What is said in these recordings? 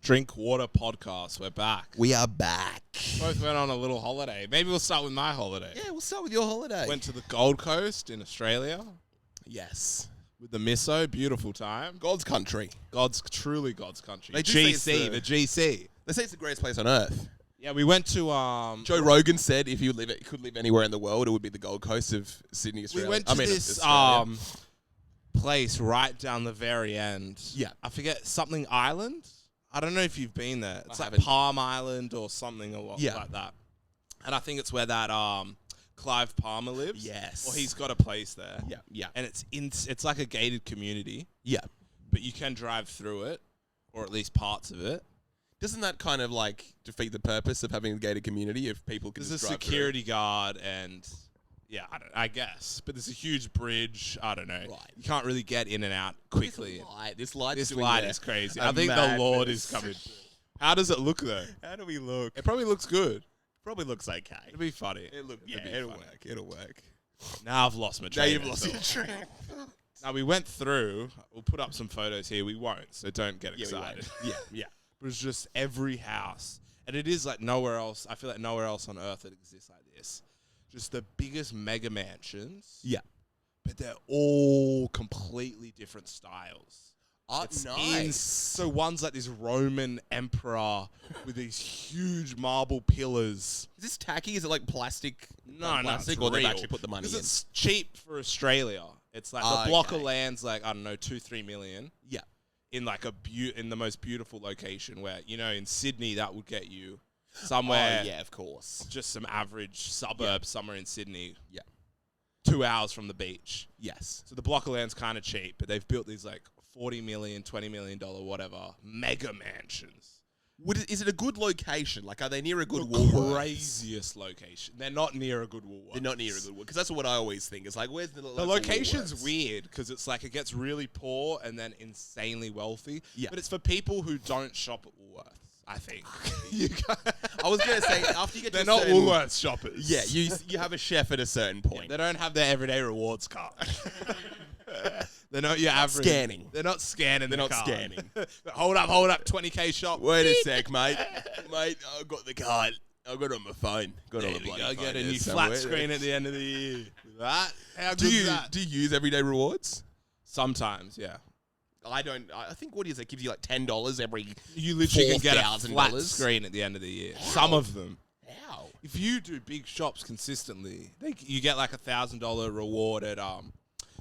Drink Water Podcast. We're back. We are back. Both went on a little holiday. Maybe we'll start with my holiday. Yeah, we'll start with your holiday. Went to the Gold Coast in Australia Yes. with the Misso. Beautiful time. God's country. Truly God's country. They do say it's GC, the GC. They say it's the greatest place on earth. Yeah, we went to Joe Rogan said if you could live anywhere in the world, it would be the Gold Coast of Sydney, Australia. we went to this place right down the very end. Yeah. I forget, something island. I don't know if you've been there. It's like haven't. Palm Island or something like that. And I think it's where that Clive Palmer lives. Yes. Or he's got a place there. Yeah, yeah. And it's like a gated community, Yeah. but you can drive through it, or at least parts of it. Doesn't that kind of like defeat the purpose of having a gated community if people can There's just a drive security guard and... Yeah, I guess. But there's a huge bridge. I don't know. Right. You can't really get in and out through? quickly. This light This light is crazy. I a think the Lord is madness. coming. How does it look, though? How do we look? It probably looks good. Probably looks okay. It'll be funny. It'll be work. funny. It'll work. Now I've lost my Now train. you've lost your train. Now we went through. We'll put up some photos here. We won't, so don't get Yeah, we won't. excited. Yeah. But it's just every house. And it is like nowhere else. I feel like nowhere else on earth that exists like this. Just the biggest mega mansions. Yeah. But they're all completely different styles. Oh, It's nice. So one's like this Roman emperor with these huge marble pillars. Is this tacky? Is it like plastic? No, plastic, it's or they've real. actually put the money in? Because it's cheap for Australia. It's like the block of land's like, I don't know, 2-3 million. Yeah. In like in the most beautiful location where, you know, in Sydney that would get you somewhere. Oh, yeah, of course. Just some average suburb somewhere in Sydney. Yeah. 2 hours from the beach. Yes. So the block of land's kind of cheap, but they've built these like $40 million, $20 million, whatever, mega mansions. Is it a good location? Like, are they near a good The Woolworths? craziest location. They're not near a good Woolworths. They're not near a good Woolworths. Because that's what I always think. It's like, where's the local location's Woolworths? weird because it's like it gets really poor and then insanely wealthy. Yeah. But it's for people who don't shop at Woolworths, I think. I was going to say, after you get They're to a not certain... Woolworths shoppers. Yeah, you have a chef at a certain point. They don't have their everyday rewards card. They're not your average. Scanning. They're not scanning. They're the not card. scanning. Hold up. 20K shop. Wait a sec, mate. Mate, I've got the card. I've got it on my phone. Got it on There the we bloody go. phone Get a there new somewhere. flat screen at the end of the year. That? How good Do is you that? do you use everyday rewards? Sometimes, yeah. I don't. I think what is it? Gives you like $10 every. You literally can get a $4,000. flat screen at the end of the year. Some of them. How? If you do big shops consistently, you get like $1,000 reward at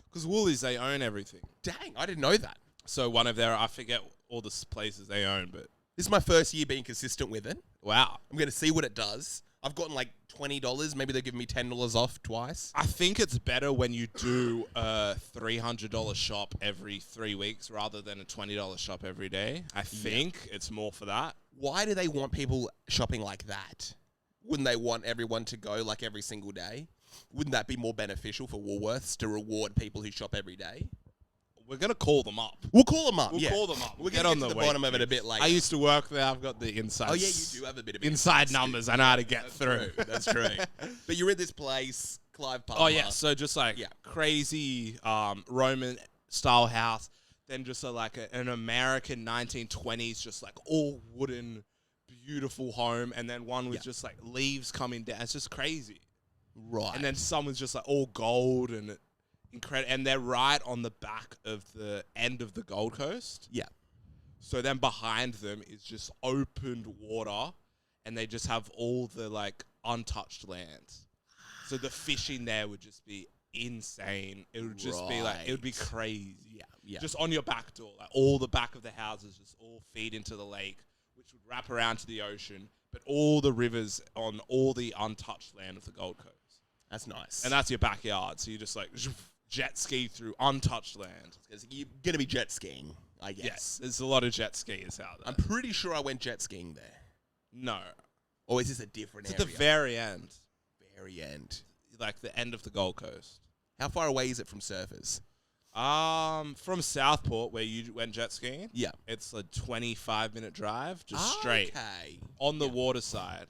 because Woolies, they own everything. Dang, I didn't know that. So one of their, I forget all the places they own, but This is my first year being consistent with it. wow. I'm going to see what it does. I've gotten like $20. Maybe they're giving me $10 off twice. I think it's better when you do a $300 shop every 3 weeks rather than a $20 shop every day. I think it's more for that. Why do they want people shopping like that? Wouldn't they want everyone to go like every single day? Wouldn't that be more beneficial for Woolworths to reward people who shop every day? We're going to call them up. We'll call them up. We'll call them up. We'll Get get on to the wait bottom of it queue. a bit later. I used to work there. I've got the insights. Oh, yeah, you do have a bit of inside insights. numbers. I know how to get through. That's true. But you're in this place, Clive Palmer. Oh, yeah. So just like crazy Roman style house. Then just an American 1920s, just like all wooden, beautiful home. And then one with just like leaves coming down. It's just crazy. Right. And then some was just like all gold and incredible. And they're right on the back of the end of the Gold Coast. Yeah. So then behind them is just opened water, and they just have all the like untouched land. So the fishing there would just be insane. It would just be like, it would be crazy. Yeah. Just on your back door, like all the back of the houses just all feed into the lake, which would wrap around to the ocean. But all the rivers on all the untouched land of the Gold Coast. That's nice. And that's your backyard. So you just like jet ski through untouched land. You're going to be jet skiing, I guess. Yes, there's a lot of jet skiers out there. I'm pretty sure I went jet skiing there. No. Or is this a different It's area? at the very end. Very end. Like the end of the Gold Coast. How far away is it from surfers? From Southport, where you went jet skiing. Yeah. It's a 25-minute drive, just straight Okay. on the water side,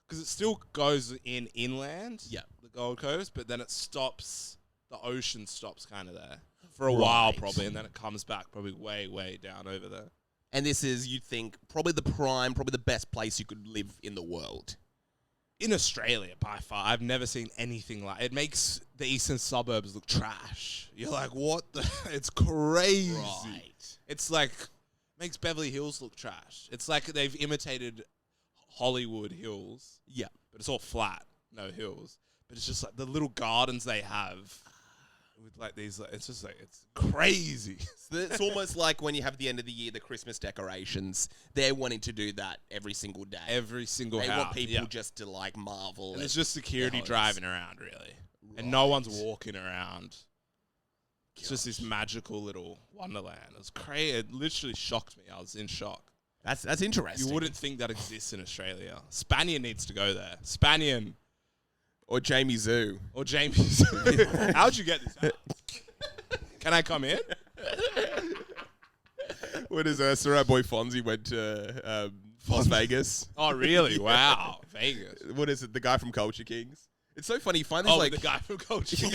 because it still goes inland. Yeah. The Gold Coast, but then it stops. The ocean stops kind of there for a while, probably, and then it comes back probably way, way down over there. And this is, you'd think, probably the best place you could live in the world. In Australia, by far, I've never seen anything like it. Makes the eastern suburbs look trash. You're like, what the? It's crazy. Right. It's like, makes Beverly Hills look trash. It's like they've imitated Hollywood hills. Yeah. But it's all flat, no hills. But it's just like the little gardens they have with like these, it's just like, it's crazy. It's almost like when you have the end of the year, the Christmas decorations, they're wanting to do that every single day. Every single They house. want people just to like marvel. And it's just security homes. driving around, really. And no one's walking around. It's just this magical little wonderland. It was crazy. It literally shocked me. I was in shock. That's interesting. You wouldn't think that exists in Australia. Spanian needs to go there. Spanian. Or Jamie Zoo. Or Jamie Zoo. How'd you get this house? Can I come in? What is that? So our boy Fonzie went to Las Vegas. Oh, really? Wow. Vegas. What is it? The guy from Culture Kings. It's so funny. You find these like the guy from Culture.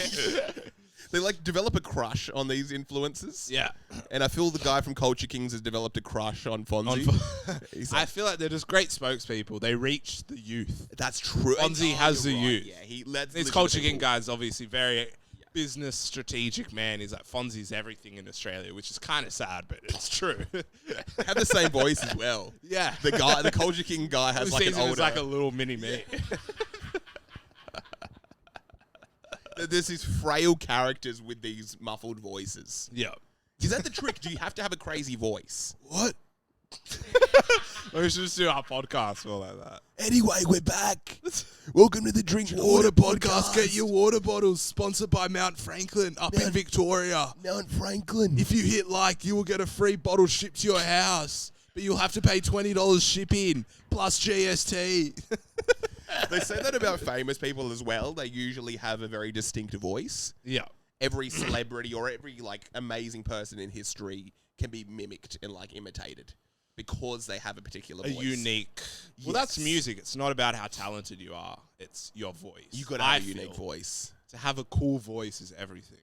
they like develop a crush on these influencers. Yeah. And I feel the guy from Culture Kings has developed a crush on Fonzie. I feel like they're just great spokespeople. They reach the youth. That's true. Fonzie has the youth. Yeah, he lets This Culture King guy's obviously very business strategic man. He's like, Fonzie's everything in Australia, which is kind of sad, but it's true. have the same voice as well. Yeah. The Culture King guy has like an older... like a little mini me. There's these frail characters with these muffled voices. Yeah. Is that the trick? Do you have to have a crazy voice? What? We should just do our podcast all like that. Anyway, we're back. Welcome to the Drink Water Podcast. Get your water bottles. Sponsored by Mount Franklin up in Victoria. Mount Franklin. If you hit like, you will get a free bottle shipped to your house. But you'll have to pay $20 shipping plus GST. They say that about famous people as well. They usually have a very distinct voice. Yeah. Every celebrity or every like amazing person in history can be mimicked and like imitated because they have a particular voice. Unique. Well, that's music. It's not about how talented you are. It's your voice. You got to have a unique voice. To have a cool voice is everything.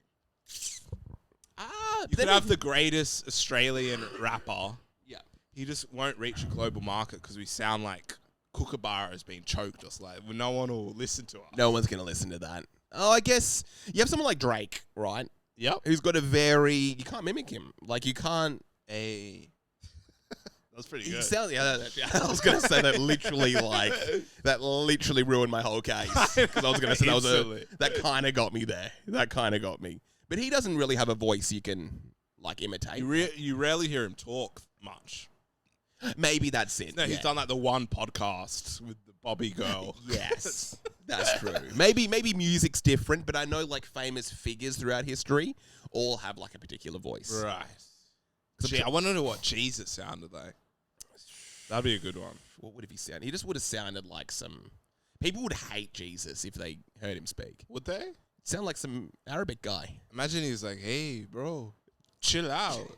Ah, you could have the greatest Australian rapper. Yeah. He just won't reach a global market because we sound like Kookaburras being choked us. Like, no one will listen to us. No one's going to listen to that. Oh, I guess you have someone like Drake, right? Yep. Who's got a very... You can't mimic him. Like, you can't... That's pretty He good. sounds... Yeah, I was going to say that literally, like... That literally ruined my whole case. Because I was going to say that was that kind of got me there. That kind of got me. But he doesn't really have a voice you can, like, imitate. You rarely hear him talk much. Maybe that's it. No, he's done like the one podcast with the Bobby girl. Yes, that's true. Maybe music's different, but I know like famous figures throughout history all have like a particular voice. Right. Gee, I want to know what Jesus sounded like. That'd be a good one. What would he sound? He just would have sounded like some... People would hate Jesus if they heard him speak. Would they? Sound like some Arabic guy. Imagine he's like, hey, bro, chill out.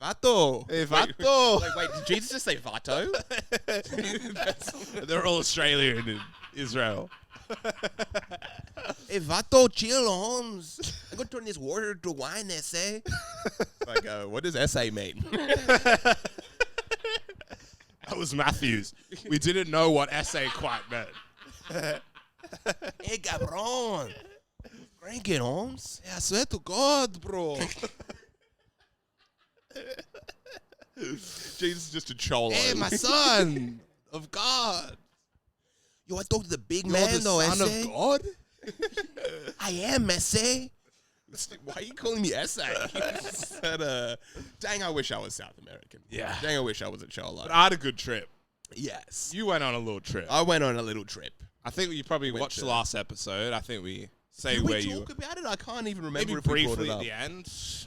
Vato. Hey, Vato. Wait, did Jesus just say Vato? They're all Australian in Israel. Hey, Vato, chill, Holmes. I'm going to turn this water to wine, essay. Like, what does essay mean? That was Matthews. We didn't know what essay quite meant. Hey, cabron. Crank it, Holmes. Yeah, I swear to God, bro. Jesus is just a cholo. Hey, my son of God. Yo, I talked to the big You're man, the though, son essay. of God? I am, essay. Why are you calling me essay? Dang, I wish I was South American. Yeah. Dang, I wish I was a cholo. But I had a good trip. Yes. You went on a little trip. I went on a little trip. I think you probably watched the last episode. I think we say Did where we you talk about it? I can't even remember maybe if we brought briefly it at up. the end.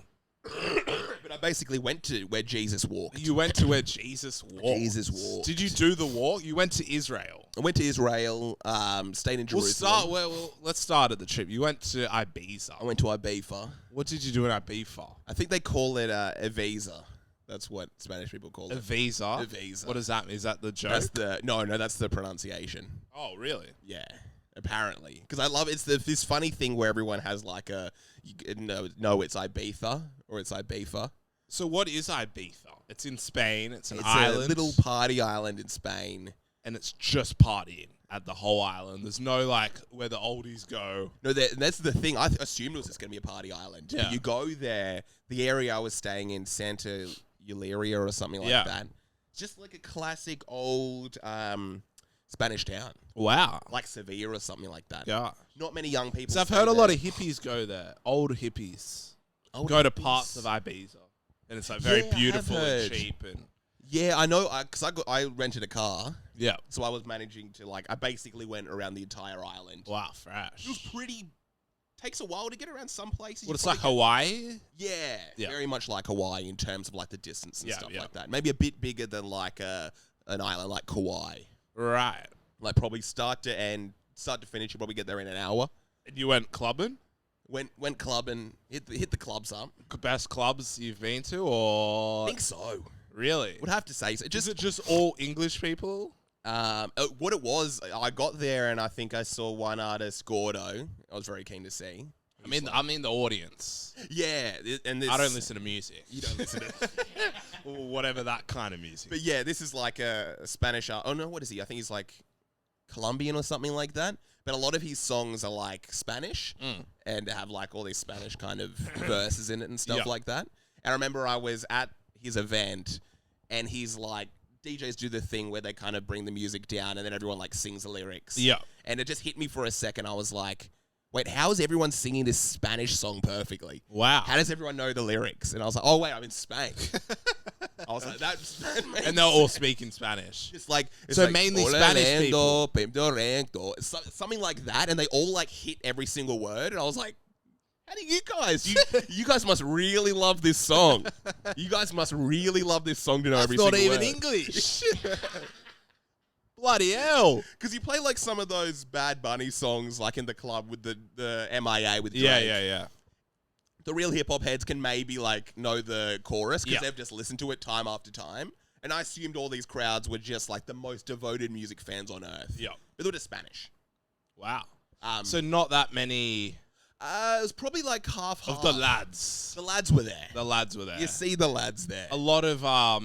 But I basically went to where Jesus walked. You went to where Jesus walked. Jesus walked. Did you do the walk? You went to Israel. I went to Israel, stayed in Jerusalem. Let's start at the trip. You went to Ibiza. I went to Ibiza. What did you do in Ibiza? I think they call it Ibiza. That's what Spanish people call it. Ibiza? Ibiza. What does that mean? Is that the joke? That's no, that's the pronunciation. Oh, really? Yeah, apparently. Because I love it's this funny thing where everyone has like no, it's Ibiza or it's Ibiza. So what is Ibiza? It's in Spain. It's an It's island. a little party island in Spain. And it's just partying at the whole island. There's no, like, where the oldies go. No, that's the thing. I assumed it was just going to be a party island. Yeah. But you go there, the area I was staying in, Santa Eulalia or something like that. It's just like a classic old Spanish town. Wow. Like Sevilla or something like that. Yeah. Not many young people. So I've heard a lot of hippies go there. Old hippies. Go to parts of Ibiza. And it's, like, very beautiful and cheap. And yeah, I know, because I rented a car. yeah. So I was managing to, like, I basically went around the entire island. Wow, fresh. It was pretty... Takes a while to get around some places. What, it's like Hawaii? Yeah, very much like Hawaii in terms of, like, the distance and stuff like that. Maybe a bit bigger than, like, an island like Kauai. Right. Like, probably start to finish, you probably get there in an hour. And you went clubbing? Went clubbing, hit the clubs up. Best clubs you've been to, or? I think so. Really? Would have to say so. Is it just all English people? What it was, I got there and I think I saw one artist, Gordo. I was very keen to see. I mean the audience. Yeah, and I don't listen to music. You don't listen to whatever that kind of music. But yeah, this is like a Spanish art. Oh no, what is he? I think he's like Colombian or something like that. But a lot of his songs are like Spanish and have like all these Spanish kind of verses in it and stuff like that. And I remember I was at his event and he's like, DJs do the thing where they kind of bring the music down and then everyone like sings the lyrics. Yeah. And it just hit me for a second. I was like, wait, how is everyone singing this Spanish song perfectly? Wow. How does everyone know the lyrics? And I was like, oh wait, I'm in Spain. I was like, that's... And they're all speaking Spanish. It's like... So like, mainly Spanish people. Something like that. And they all like hit every single word. And I was like, how do you guys... You guys must really love this song. You guys must really love this song to know every single word. It's not even English. Bloody hell. Because you play like some of those Bad Bunny songs like in the club with the MIA with Drake. Yeah. The real hip-hop heads can maybe like know the chorus because they've just listened to it time after time. And I assumed all these crowds were just like the most devoted music fans on earth. Yeah. But they were just Spanish. Wow. So not that many... it was probably like half. Of the lads. The lads were there. The lads were there. You see the lads there. A lot of,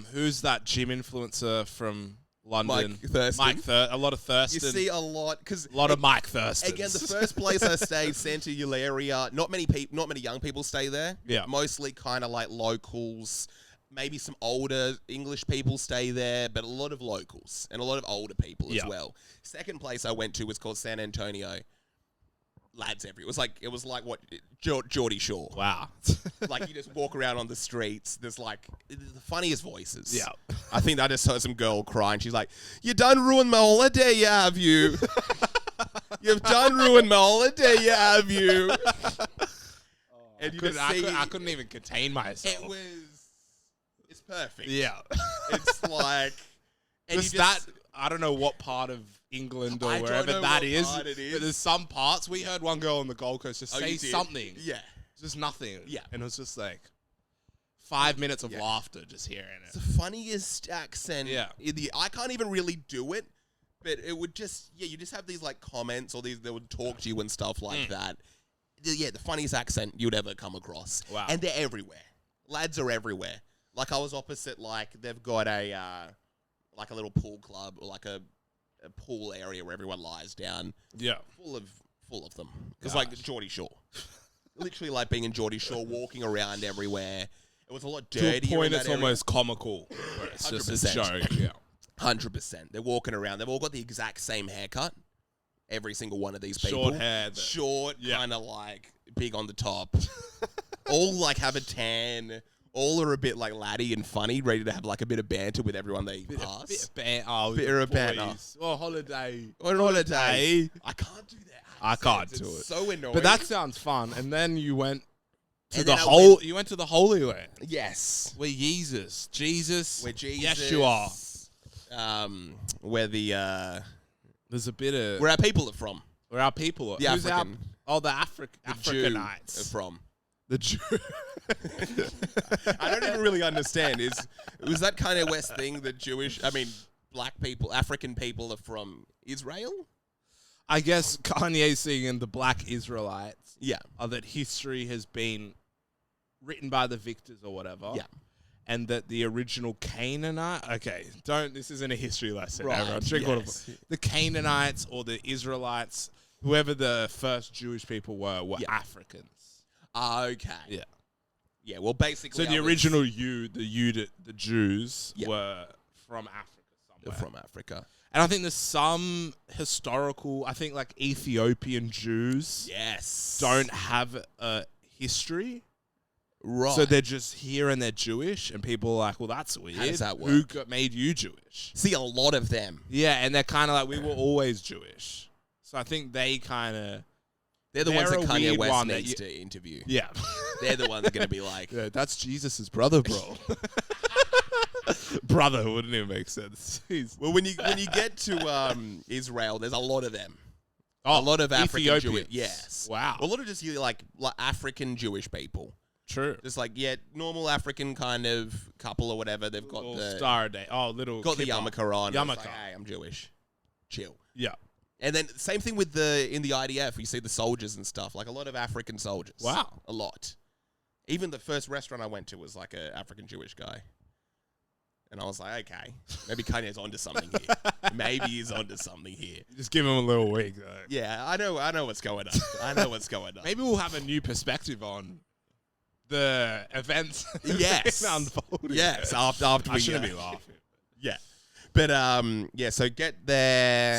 who's that gym influencer from London? Mike Thurston. A lot of Thurston. You see a lot. A lot of Mike Thurston. Again, the first place I stayed, Santa Eulalia, not many young people stay there. Yeah. Mostly kind of like locals. Maybe some older English people stay there, but a lot of locals and a lot of older people as well. Second place I went to was called San Antonio. Lads everywhere. It was like what Geordie Shore. Wow. Like you just walk around on the streets. There's like the funniest voices. Yeah. I think I just heard some girl crying. She's like, "You done ruined my holiday, have you? You've done ruined my holiday, have you?" And I couldn't even contain myself. It's perfect. Yeah. It's like, and I don't know what part of England or I don't wherever know that what is, part it is. but there's some parts. We heard one girl on the Gold Coast just say something. Yeah. Just nothing. Yeah. And it was just like 5 minutes of laughter just hearing it. It's the funniest accent. Yeah. I can't even really do it, but it would just, you just have these like comments or they would talk to you and stuff like that. Yeah, the funniest accent you'd ever come across. Wow. And they're everywhere. Lads are everywhere. Like I was opposite, like they've got a little pool club or like a pool area where everyone lies down. Yeah. Full of them. It's like Geordie Shore. Literally like being in Geordie Shore, walking around everywhere. It was a lot dirtier. To a point, it's almost comical. It's 100%. just a joke. Yeah. 100%. They're walking around. They've all got the exact same haircut. Every single one of these people. Short hair. Short, kind of like big on the top. All like have a tan. All are a bit like laddie and funny, ready to have like a bit of banter with everyone they pass. Bit of banter. Bit of banter. Oh, holiday. On holiday. I can't do that. I can't do it. It's so annoying. But that sounds fun. And then you went to you went to the Holy Land. Yes. Where Jesus. Where Jesus. Yeshua. Where the there's a bit of where our people are from. Where our people are. The African. The Africanites. Are from. The Jew. I don't even really understand. Was that kind of West thing that black people, African people are from Israel? I guess Kanye's singing the Black Israelites. Yeah. That history has been written by the victors or whatever. Yeah. and that the original Canaanite. Okay, this isn't a history lesson. Right, Everyone, drink water. The Canaanites or the Israelites, whoever the first Jewish people were Africans. Okay. Yeah. Yeah. Well, basically, So the original the Jews were from Africa somewhere. from Africa. And I think there's some historical. I think like Ethiopian Jews. Yes. Don't have a history. Right. So they're just here and they're Jewish, and people are like, well, that's weird. How does that work? Who made you Jewish? See a lot of them. Yeah, and they're kind of like, we were always Jewish. So I think they kind of... They're the ones that a Kanye weird West one needs to interview. Yeah. They're the ones that are going to be like... Yeah, that's Jesus' brother, bro. Brother wouldn't even make sense. Well, when you get to Israel, there's a lot of them. Oh, a lot of African Jewish... Ethiopians. Yes. Wow. A lot of just like African Jewish people. True. Just like, normal African kind of couple or whatever. They've got little the... Star Day. Oh, little... Got the kippa. yarmulke on. Yarmulke. Like, hey, I'm Jewish. Chill. Yeah. And then same thing with in the IDF, you see the soldiers and stuff, like a lot of African soldiers. Wow. A lot. Even the first restaurant I went to was like an African Jewish guy. And I was like, okay, maybe Kanye's onto something here. Maybe he's onto something here. Just give him a little wig, though. Yeah, I know what's going on. I know what's going on. Maybe we'll have a new perspective on the events. Yes. Unfolding. Yes, after I we shouldn't be laughing. Yeah. But so get there.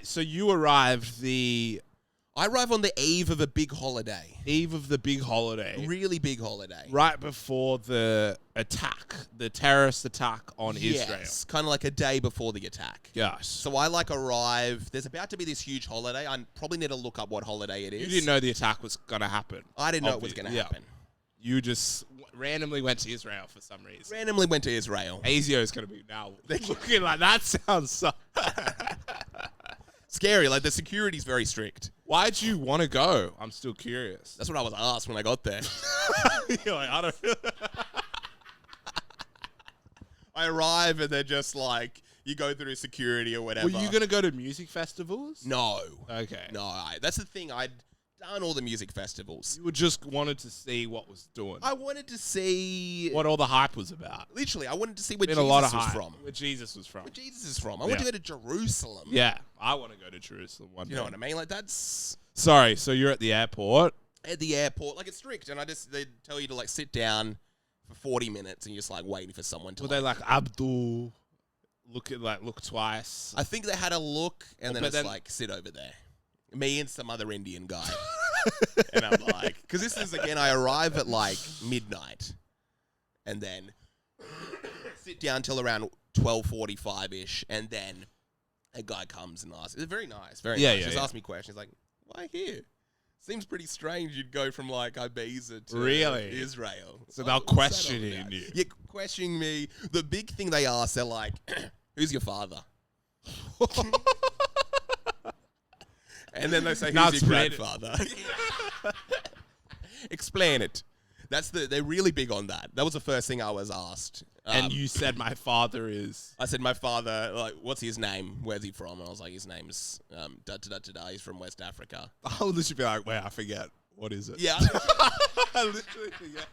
So you arrived I arrive on the eve of a big holiday. eve of the big holiday, Really big holiday. right before the attack, the terrorist attack on Israel. Yes, kind of like a day before the attack. Yes. So I arrive. There's about to be this huge holiday. I probably need to look up what holiday it is. You didn't know the attack was going to happen. I didn't know it was going to happen. You just randomly went to Israel for some reason. Randomly went to Israel. ASIO is going to be now looking like that sounds so... Scary. Like the security's very strict. Why'd you want to go? I'm still curious. That's what I was asked when I got there. You're like, I don't... I arrive and they're just like, you go through security or whatever. Were you going to go to music festivals? No. Okay. No, that's the thing. I'd done all the music festivals. You just wanted to see what was doing. I wanted to see... What all the hype was about. Literally, I wanted to see where Been Jesus a lot of was hype. from. Where Jesus was from. Where Jesus is from. I want to go to Jerusalem. Yeah. I want to go to Jerusalem one day. You know what I mean? Like, that's... Sorry, so you're at the airport. At the airport, like, it's strict, and they tell you to, like, sit down for 40 minutes, and you're just, like, waiting for someone to, Were they like, Abdul, look twice? I think they had a look, and then but it's then- like, sit over there. Me and some other Indian guy. And I'm like... Because this is, again, I arrive at, like, midnight, and then sit down till around 12:45-ish, and then a guy comes and asks... It's very nice, very nice. Just ask me questions, like, why here? Seems pretty strange you'd go from, like, Ibiza to Israel. So they're questioning you. Yeah, questioning me. The big thing they ask, they're like, who's your father? And then they say, who's your grandfather? Explain it. They're really big on that. That was the first thing I was asked. And you said my father is... I said, my father, like, what's his name? Where's he from? And I was like, his name's he's from West Africa. I would literally be like, wait, I forget. What is it? Yeah. I literally forget.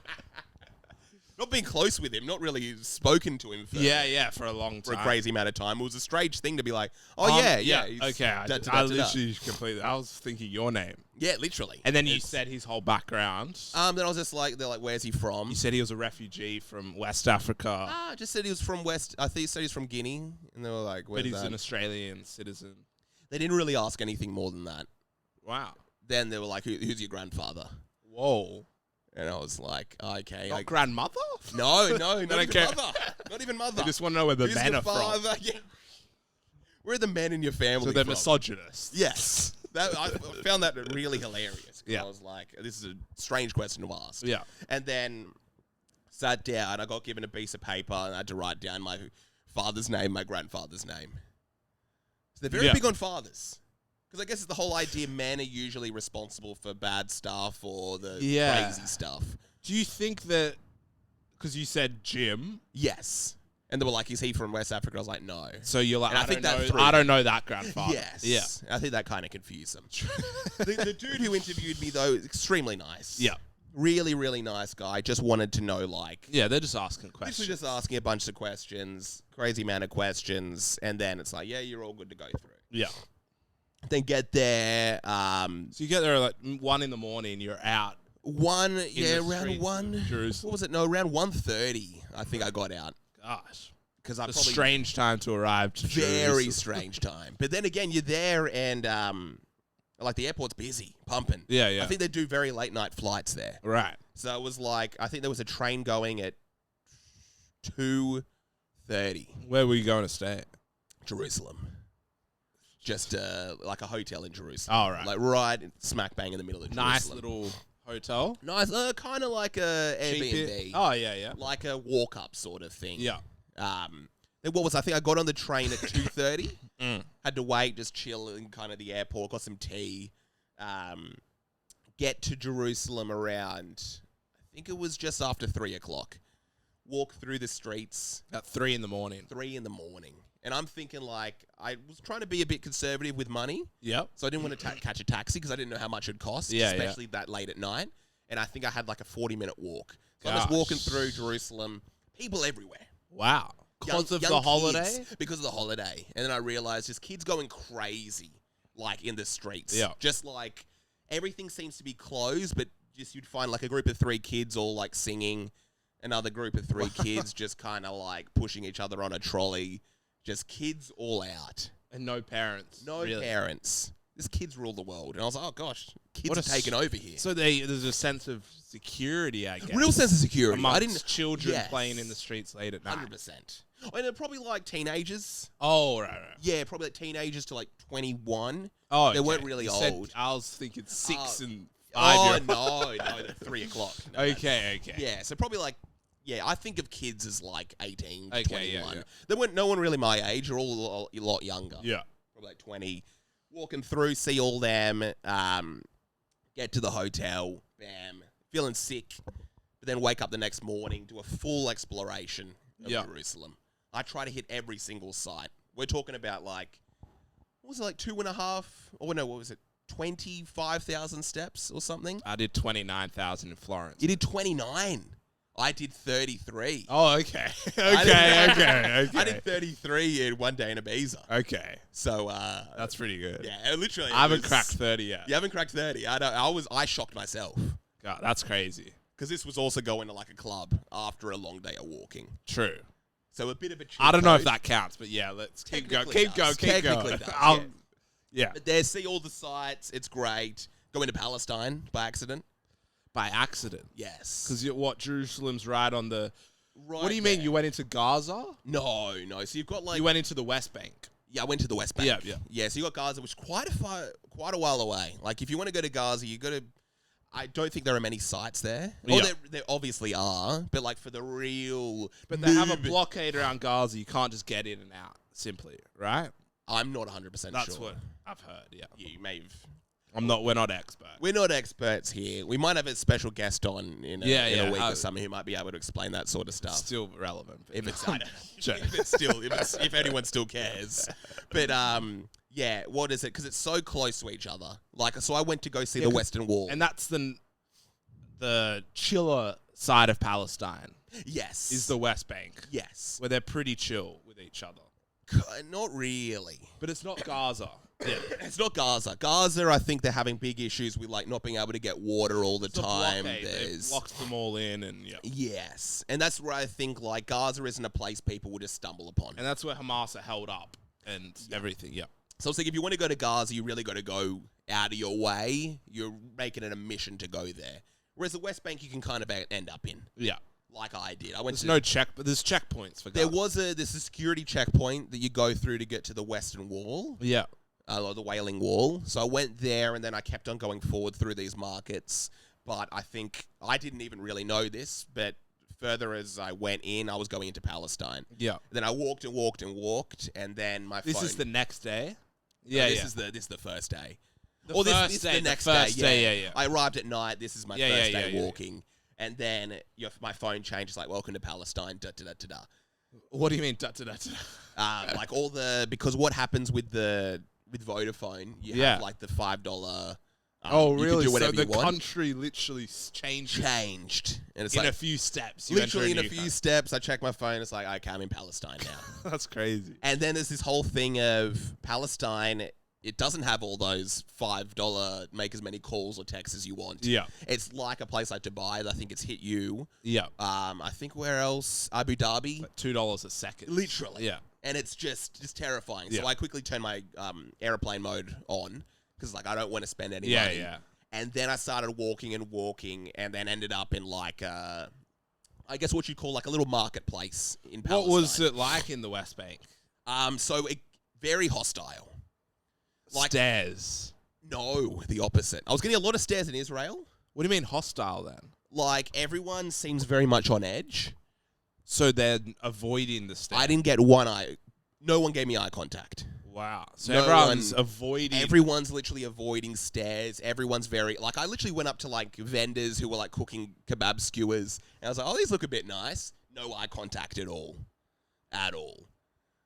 Not being close with him, not really spoken to him for a long time. for a crazy amount of time. It was a strange thing to be like, oh, he's Okay, I literally completely... I was thinking your name. Yeah, literally. And then you said his whole background. Then I was just like, they're like, where's he from? You said he was a refugee from West Africa. I just said he was from I think he said he was from Guinea. And they were like, where's But he's that? an Australian citizen. They didn't really ask anything more than that. Wow. Then they were like, who's your grandfather? Whoa. And I was like, okay. Not grandmother? No, not even care. mother. Not even mother. I just want to know where the Who's men your are from. father? Yeah. Where are the men in your family So they're from? misogynists. Yes. I found that really hilarious. Yeah. I was like, this is a strange question to ask. Yeah. And then sat down. I got given a piece of paper and I had to write down my father's name, my grandfather's name. So they're very big on fathers. Because I guess it's the whole idea men are usually responsible for bad stuff or the crazy stuff. Do you think that, because you said Jim, Yes. And they were like, is he from West Africa? I was like, no. so you're like, And I don't know that grandfather. Yes. Yeah. I think that kind of confused them. the dude who interviewed me, though, is extremely nice. Yeah. Really, really nice guy. Just wanted to know, like... Yeah, they're just asking questions. Literally just asking a bunch of questions, crazy amount of questions, and then it's like, yeah, you're all good to go through. Yeah. Then get there. So you get there at like 1 a.m. You're out. Around 1. Jerusalem. What was it? No, around 1:30. I think I got out. Gosh. Because I A probably... strange time to arrive to Very Jerusalem. strange time. But then again, you're there and... like, the airport's busy, pumping. Yeah, yeah. I think they do very late-night flights there. Right. So it was like, I think there was a train going at 2:30. Where were you going to stay? Jerusalem. Just like a hotel in Jerusalem. Oh, right. Like right smack bang in the middle of Jerusalem. Nice little hotel. Nice, kind of like a Airbnb. Oh, yeah, yeah. Like a walk-up sort of thing. Yeah. Then what was I think I got on the train at 2:30. Mm. Had to wait, just chill in kind of the airport, got some tea. Get to Jerusalem around, I think it was just after 3 o'clock. Walk through the streets. At 3 a.m. 3 a.m. And I'm thinking like, I was trying to be a bit conservative with money. Yep. So I didn't want to catch a taxi because I didn't know how much it'd cost, especially that late at night. And I think I had like a 40-minute walk. So I'm just walking through Jerusalem, people everywhere. Wow. Because of the holiday? Because of the holiday. And then I realized just kids going crazy, like in the streets. Yeah. Just like everything seems to be closed, but just you'd find like a group of 3 kids all like singing, another group of 3 kids just kind of like pushing each other on a trolley. Just kids all out. And no parents. No parents. This kids rule the world. And I was like, oh gosh, kids What are taking over here. So there's a sense of security, I guess. Real sense of security. Amongst children playing in the streets late at night. 100%. And they're probably like teenagers. Oh, right. Yeah, probably like teenagers to like 21. Oh, They weren't really old. I was thinking 6 and 5 Oh, year no, they're 3 o'clock. No, Okay. Yeah, so probably like, I think of kids as like 18, Okay, 21. yeah. They weren't no one really my age. They're all a lot younger. Yeah. Probably like 20. Walking through, see all them, get to the hotel, bam, feeling sick, but then wake up the next morning, do a full exploration of Jerusalem. I try to hit every single site. We're talking about like, what was it, like 2.5, or no, what was it, 25,000 steps or something? I did 29,000 in Florence. You did 29. I did 33. Oh, okay. I did 33 in one day in Ibiza. Okay. So That's pretty good. yeah, literally. I haven't cracked 30 yet. You haven't cracked 30. I shocked myself God, that's crazy. because this was also going to like a club after a long day of walking. True. So a bit of a cheat I don't know if code. that counts, but yeah, let's keep going. Technically Keep going. does. Keep Technically going. does, Yeah. But there, see all the sites. It's great. Go into Palestine by accident. By accident. Yes. Because Jerusalem's right on the... Right What do you mean? there. You went into Gaza? No. So you've got like... You went into the West Bank. Yeah, I went to the West Bank. Yeah. Yeah, so you got Gaza, which is quite a while away. Like, if you want to go to Gaza, you got to... I don't think there are many sites there. Well, Yeah. there obviously are, but like for the real... But they have a move- blockade around Gaza. You can't just get in and out, simply, right? I'm not 100% sure. That's what I've heard, yeah. You may have... We're not experts. We're not experts here. We might have a special guest on in a week or something who might be able to explain that sort of stuff. Still relevant. If it's, Sure. if anyone still cares. But yeah, what is it? Because it's so close to each other. Like, so I went to go see the Western Wall. And that's the chiller side of Palestine. Yes. Is the West Bank. Yes. Where they're pretty chill with each other. Not really. But it's not Gaza. Yeah. It's not Gaza. Gaza, I think they're having big issues with like not being able to get water all the It's a time. blockade. They've locked them all in and yeah. Yes. And that's where I think like Gaza isn't a place people would just stumble upon. And that's where Hamas are held up and everything, yeah. So it's like if you want to go to Gaza, you really got to go out of your way. You're making it a mission to go there. Whereas the West Bank, you can kind of end up in. Yeah. Like I did. There's checkpoints for Gaza. There's a security checkpoint that you go through to get to the Western Wall. Yeah. Or the Wailing Wall. So I went there and then I kept on going forward through these markets. But I think I didn't even really know this, but further as I went in, I was going into Palestine. Yeah. Then I walked and walked and walked, and then my phone... This is the next day? This is the first day. This is the next day, yeah. I arrived at night. This is my first day yeah. walking. And then my phone changes like, welcome to Palestine, da-da-da-da-da. What do you mean, Like because what happens with Vodafone, you have like the $5 Oh, You can really? do So whatever the you want. country literally changed And it's in like a few steps. You literally in enter a few steps. I check my phone. It's like, okay, I'm in Palestine now. That's crazy. And then there's this whole thing of Palestine. It doesn't have all those $5 make as many calls or texts as you want. Yeah. It's like a place like Dubai. I think it's hit you. Yeah. I think where else? Abu Dhabi. Like $2 a second. Literally. Yeah. And it's just terrifying. Yeah. So I quickly turned my airplane mode on because like I don't want to spend any Yeah, money. yeah. And then I started walking and then ended up in like I guess what you'd call like a little marketplace in Palestine. What was it like in the West Bank? So very hostile. Like Stairs. No, the opposite. I was getting a lot of stares in Israel. What do you mean hostile then? Like everyone seems very much on edge. So they're avoiding the stairs. I didn't get no one gave me eye contact. Wow. So No everyone's one- avoiding. Everyone's literally avoiding stares. Everyone's very like I literally went up to like vendors who were like cooking kebab skewers and I was like, "Oh, these look a bit nice." No eye contact at all. At all.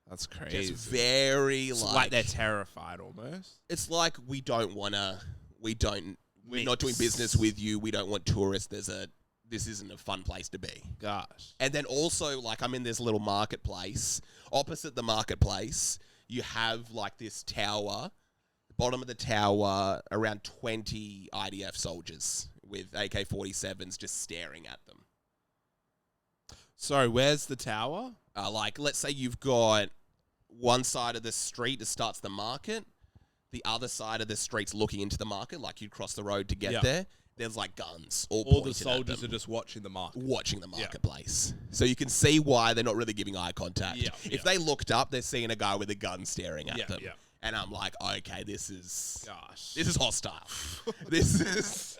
That's crazy. Just very It's like like they're terrified almost. it's like we're not doing Mix. business with you. We don't want tourists. This isn't a fun place to be. Gosh. And then also like I'm in this little marketplace. Opposite the marketplace, you have like this tower. Bottom of the tower, around 20 IDF soldiers with AK-47s just staring at them. Sorry, where's the tower? Like let's say you've got one side of the street that starts the market. The other side of the street's looking into the market, like you'd cross the road to get there. There's like guns all All the pointed at soldiers them, are just watching the market. watching the marketplace. So you can see why they're not really giving eye contact. Yeah, If they looked up, they're seeing a guy with a gun staring at them. Yeah. And I'm like, okay, this is Gosh. hostile. this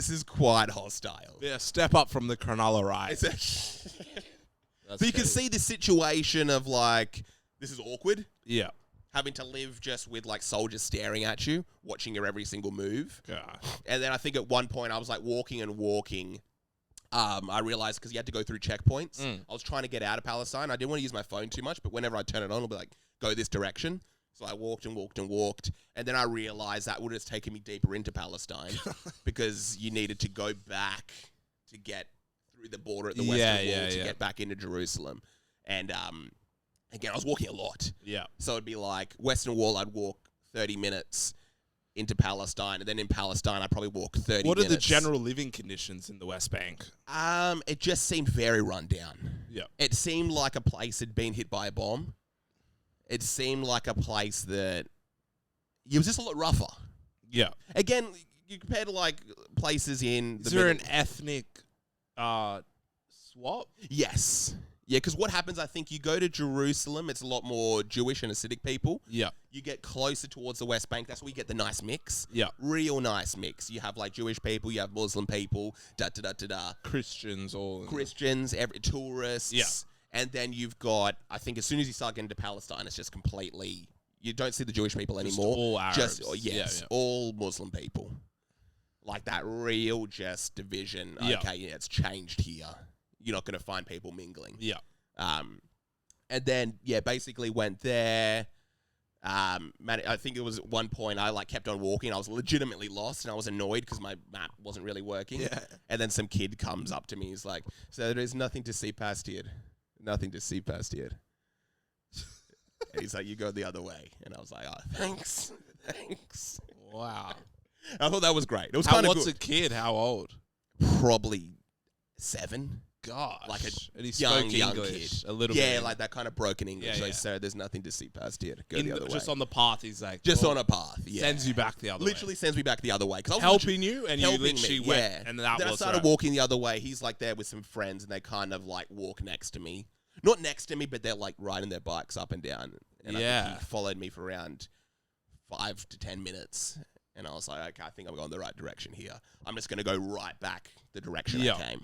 is quite hostile. Yeah, step up from the Cronulla right. So you can see the situation of like, this is awkward. Yeah. Having to live just with like soldiers staring at you, watching your every single move. Gosh. And then I think at one point I was like walking. I realized because you had to go through checkpoints. I was trying to get out of Palestine. I didn't want to use my phone too much, but whenever I turn it on, it'll be like, go this direction. So I walked. And then I realized that would have taken me deeper into Palestine because you needed to go back to get through the border at the Western Wall to get back into Jerusalem. And again, I was walking a lot. Yeah. So it'd be like Western Wall, I'd walk 30 minutes into Palestine. And then in Palestine, I'd probably walk 30 minutes. What are the general living conditions in the West Bank? It just seemed very run down. Yeah. It seemed like a place had been hit by a bomb. It seemed like a place that it was just a lot rougher. Yeah. Again, you compare to like places in Is there an ethnic swap? Yes. Yeah, because what happens, I think you go to Jerusalem, it's a lot more Jewish and Hasidic people. Yeah. You get closer towards the West Bank, that's where you get the nice mix. Yeah. Real nice mix. You have like Jewish people, you have Muslim people, Christians or Christians, tourists. Yeah. And then you've got, I think as soon as you start getting to Palestine, it's just completely, you don't see the Jewish people anymore. All Arabs. All Muslim people. Like that real just division. Yeah. Okay, yeah, it's changed here. You're not going to find people mingling. Yeah. And then, basically went there. Man, I think it was at one point I like kept on walking. I was legitimately lost and I was annoyed because my map wasn't really working. Yeah. And then some kid comes up to me. He's like, so there's nothing to see past here. Nothing to see past here. And he's like, you go the other way. And I was like, oh, thanks. Thanks. Wow. I thought that was great. It was kind of good. What's a kid? How old? Probably 7. Gosh. Like a and he young spoke English kid. a little bit. Yeah, like that kind of broken English. Yeah, Like, yeah. sir, there's nothing to see past here. Go the other way. Just on the path, he's like... Just on a path, yeah. Sends you back the other Literally way. sends me back the other way. 'Cause I was Helping you, and you helping literally me, went... yeah. And that then was I started right. walking the other way. He's like there with some friends, and they kind of like walk next to me. Not next to me, but they're like riding their bikes up and down. And I think he followed me for around 5 to 10 minutes. And I was like, okay, I think I'm going the right direction here. I'm just going to go right back the direction I came.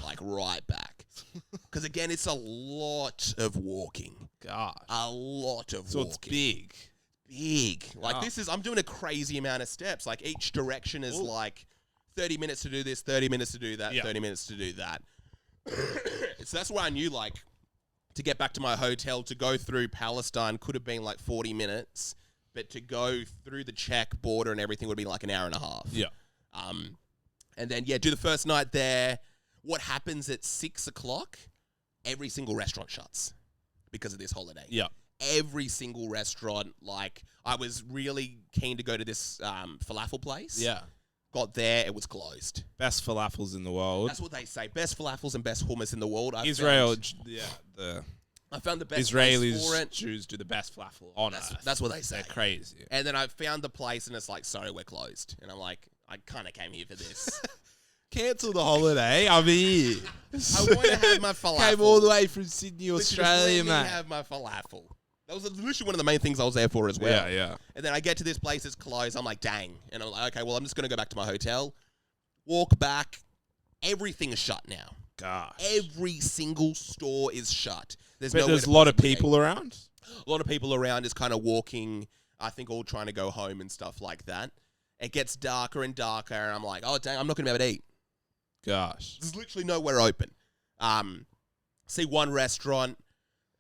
Like right back. Because again, it's a lot of walking. Gosh. A lot of So walking. it's big. Big. Like I'm doing a crazy amount of steps. Like each direction is like 30 minutes to do this, 30 minutes to do that, 30 minutes to do that. So that's where I knew like to get back to my hotel, to go through Palestine could have been like 40 minutes. but to go through the Czech border and everything would be like an hour and a half. Yeah. And then, do the first night there. What happens at 6 o'clock? Every single restaurant shuts because of this holiday. Yeah. Every single restaurant. Like, I was really keen to go to this falafel place. Yeah. Got there, it was closed. Best falafels in the world. That's what they say. Best falafels and best hummus in the world. I found the best Israelis place for it. choose do the best falafel on earth. That's what they say. They're crazy. And then I found the place, and it's like, sorry, we're closed. And I'm like, I kind of came here for this. Cancel the holiday. I'm here. I want to have my falafel. Came all the way from Sydney, Australia, mate. mate. Have my falafel. That was literally one of the main things I was there for as well. Yeah. And then I get to this place, it's closed. I'm like, dang. And I'm like, okay, well, I'm just going to go back to my hotel. Walk back. Everything is shut now. Gosh. Every single store is shut. There's a lot of people around. A lot of people around is kind of walking, I think all trying to go home and stuff like that. It gets darker and darker, and I'm like, oh, dang, I'm not going to be able to eat. Gosh. There's literally nowhere open. See one restaurant.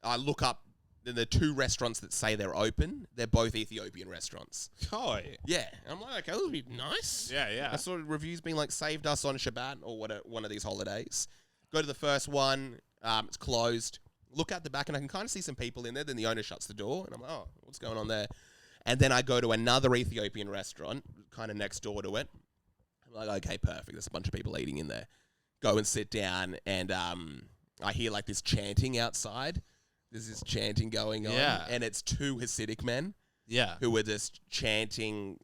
I look up, and the two restaurants that say they're open, they're both Ethiopian restaurants. Oh, Yeah. I'm like, okay, that would be nice. yeah. I saw reviews being like, saved us on Shabbat or one of these holidays. Go to the first one. It's closed. Look out the back, and I can kind of see some people in there. Then the owner shuts the door, and I'm like, oh, what's going on there? And then I go to another Ethiopian restaurant, kind of next door to it. I'm like, okay, perfect. There's a bunch of people eating in there. Go and sit down, and I hear like this chanting outside. There's this chanting going on. Yeah. And it's two Hasidic men. Yeah. Who were just chanting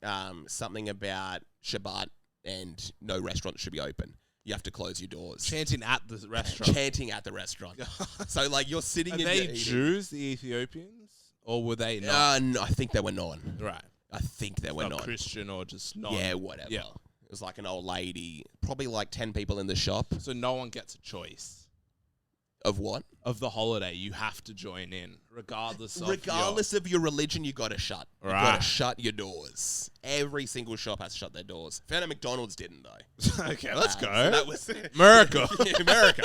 something about Shabbat and no restaurant should be open. You have to close your doors. Chanting at the restaurant. Chanting at the restaurant. So, like, you're sitting in Are they Jews, the Ethiopians? Or were they not? No, I think they were non. Right. I think they were not non. Christian or just non. Yeah, whatever. Yeah. It was like an old lady. Probably like 10 people in the shop. So no one gets a choice. Of what? Of the holiday. You have to join in, regardless of of your religion, you got to shut. You Right. got to shut your doors. Every single shop has to shut their doors. Found out McDonald's didn't, though. Okay, let's go. So that was America. Yeah, America.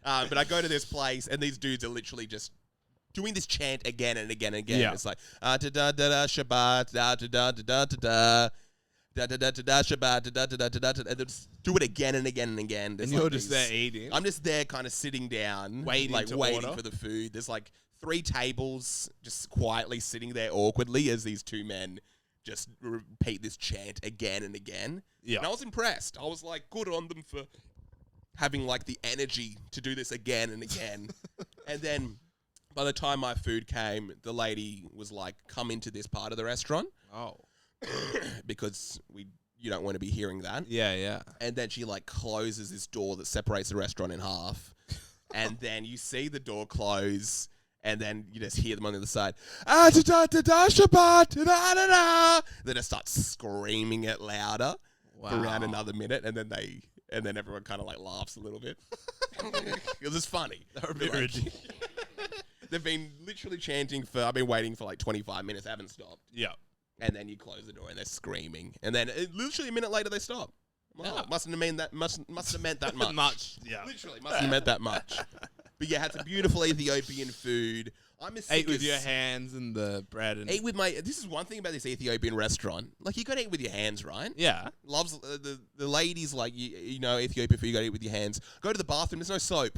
But I go to this place, and these dudes are literally just doing this chant again and again and again. Yeah. It's like, da-da-da-da, Shabbat, da-da-da-da-da-da. Da-da-da-da-da, Shabbat, da-da-da-da-da-da, and then just do it again and again and again. And you're just there eating. I'm just there kind of sitting down, waiting for the food. There's like 3 tables just quietly sitting there awkwardly as these two men just repeat this chant again and again. Yeah. And I was impressed. I was like, good on them for having like the energy to do this again and again. And then by the time my food came, the lady was like, come into this part of the restaurant. Oh. Because you don't want to be hearing that. Yeah. And then she like closes this door that separates the restaurant in half. And then you see the door close, and then you just hear them on the other side. Shabbat, Then it starts screaming it louder for around another minute, and then everyone kind of like laughs a little bit. Because it's funny. They're a bit ridiculous. They've been literally chanting I've been waiting for like 25 minutes, I haven't stopped. Yeah. And then you close the door and they're screaming. And then literally a minute later they stop. Oh, mustn't have meant that much. Yeah. Literally, mustn't have meant that much. But yeah, had some beautiful Ethiopian food. Ate with your hands and the bread. And ate with this is one thing about this Ethiopian restaurant. Like, you got to eat with your hands, right? Yeah. Loves the ladies, like, you know, Ethiopian food, you got to eat with your hands. Go to the bathroom, there's no soap.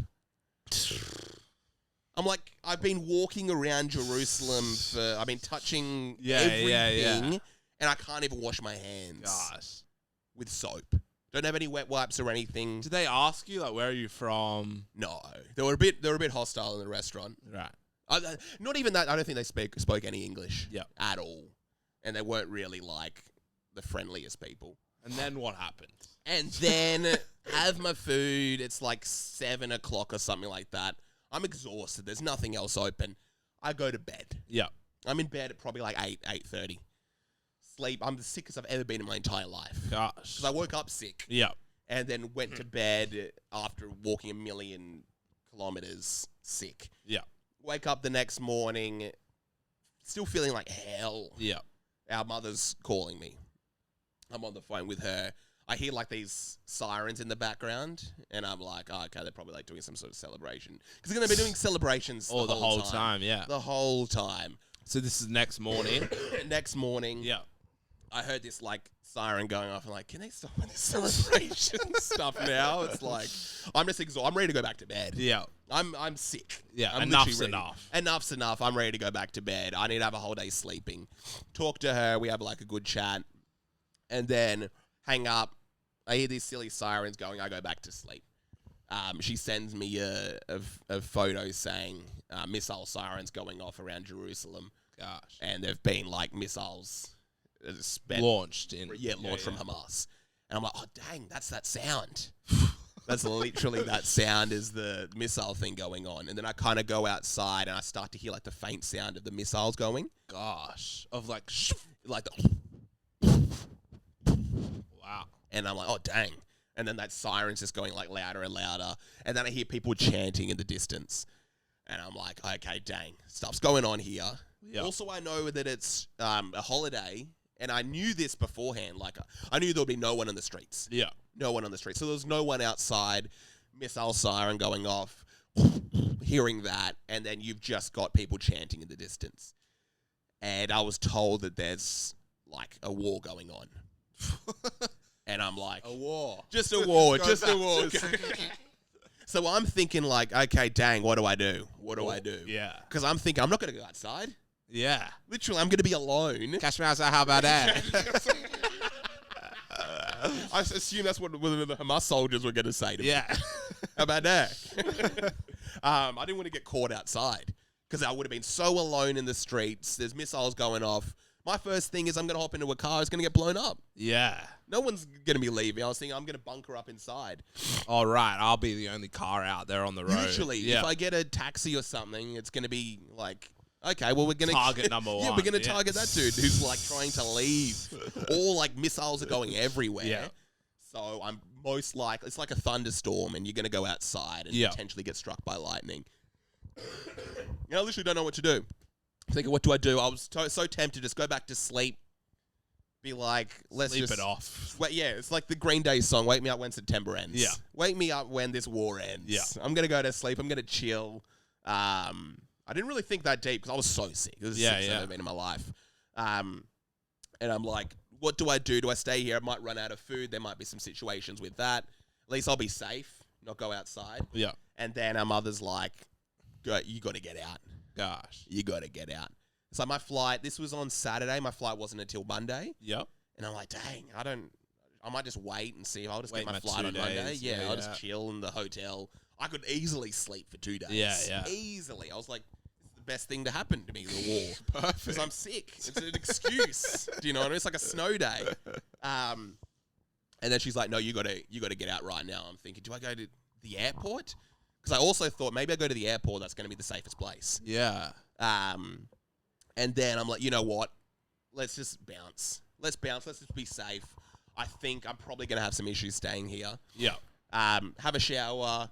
I'm like, I've been walking around Jerusalem I've been touching everything, and I can't even wash my hands. Gosh. With soap. Don't have any wet wipes or anything. Did they ask you, like, where are you from? No. They were a bit hostile in the restaurant. Right. Not even that. I don't think they spoke any English at all. And they weren't really, like, the friendliest people. And then what happened? And then have my food. It's like 7 o'clock or something like that. I'm exhausted. There's nothing else open. I go to bed. Yeah. I'm in bed at probably like 8:30. Sleep. I'm the sickest I've ever been in my entire life. Gosh. Because I woke up sick. Yeah. And then went to bed after walking 1,000,000 kilometers sick. Yeah. Wake up the next morning, still feeling like hell. Yeah. Our mother's calling me. I'm on the phone with her. I hear like these sirens in the background, and I'm like, oh, okay, they're probably like doing some sort of celebration. Because they're going to be doing celebrations the whole time, yeah. The whole time. So this is next morning. Next morning, Yeah. I heard this like siren going off. I'm like, can they stop with this celebration stuff now? It's like, I'm just exhausted. I'm ready to go back to bed. Yeah. I'm sick. Yeah. I'm Enough's literally ready. enough. Enough's enough. I'm ready to go back to bed. I need to have a whole day sleeping. Talk to her. We have like a good chat. And then hang up. I hear these silly sirens going. I go back to sleep. She sends me a photo saying missile sirens going off around Jerusalem. Gosh. And they've been like missiles Launched from Hamas. And I'm like, oh, dang, that's that sound. That's literally that sound is the missile thing going on. And then I kind of go outside and I start to hear like the faint sound of the missiles going. Gosh. Of like the wow. And I'm like, oh, dang. And then that siren's just going like louder and louder. And then I hear people chanting in the distance. And I'm like, okay, dang, stuff's going on here. Yep. Also, I know that it's a holiday. And I knew this beforehand. Like, I knew there would be no one on the streets. Yeah. No one on the streets. So there's no one outside. Missile siren going off. Hearing that. And then you've just got people chanting in the distance. And I was told that there's like a war going on. And I'm like, a war. Just a war. Just a war. So I'm thinking like, okay, dang, what do I do? What do I do? Yeah. Because I'm thinking I'm not going to go outside. Yeah. Literally, I'm going to be alone. Catch me outside, how about that? I assume that's what the Hamas soldiers were going to say to me. Yeah. How about that? I didn't want to get caught outside because I would have been so alone in the streets. There's missiles going off. My first thing is I'm going to hop into a car. It's going to get blown up. Yeah. No one's going to be leaving. I was thinking I'm going to bunker up inside. All right. I'll be the only car out there on the road. Usually, if I get a taxi or something, it's going to be like, okay, well, we're going to target number one. Yeah, we're going to target that dude who's like trying to leave. All like missiles are going everywhere. Yeah. So I'm most likely, it's like a thunderstorm and you're going to go outside and potentially get struck by lightning. I literally don't know what to do. Thinking, what do I do? I was so tempted to just go back to sleep. Be like, let's sleep just it off. Wait, yeah, it's like the Green Day song, Wake Me Up When September Ends. Yeah. Wake me up when this war ends. Yeah. I'm going to go to sleep. I'm going to chill. I didn't really think that deep because I was so sick. It was the sickest I've ever been in my life. And I'm like, what do I do? Do I stay here? I might run out of food. There might be some situations with that. At least I'll be safe, not go outside. Yeah. And then our mother's like, you got to get out. Gosh. You got to get out. So my flight, this was on Saturday. My flight wasn't until Monday. Yep. And I'm like, dang, I might just wait and see if I'll just Wait get my flight on 2 Monday. days. Yeah, Yeah, I'll just chill in the hotel. I could easily sleep for 2 days. Yeah. Easily. I was like, it's the best thing to happen to me, the war. Perfect. Because I'm sick. It's an excuse. Do you know what I mean? It's like a snow day. And then she's like, no, you gotta get out right now. I'm thinking, do I go to the airport? Because I also thought maybe I go to the airport. That's going to be the safest place. Yeah. And then I'm like, you know what? Let's just bounce. Let's just be safe. I think I'm probably going to have some issues staying here. Yeah. Have a shower,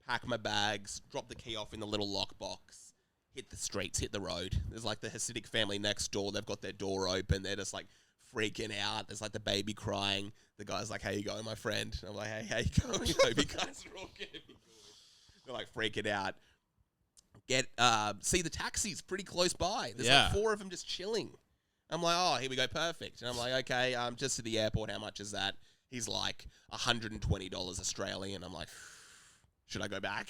pack my bags, drop the key off in the little lockbox, hit the streets, hit the road. There's like the Hasidic family next door. They've got their door open. They're just like freaking out. There's like the baby crying. The guy's like, how you going, my friend? I'm like, hey, how you going? I hope you guys are all good. They're like freaking out. See the taxis pretty close by. There's like 4 of them just chilling. I'm like, oh, here we go, perfect. And I'm like, okay, just to the airport, how much is that? He's like $120 Australian. I'm like, should I go back?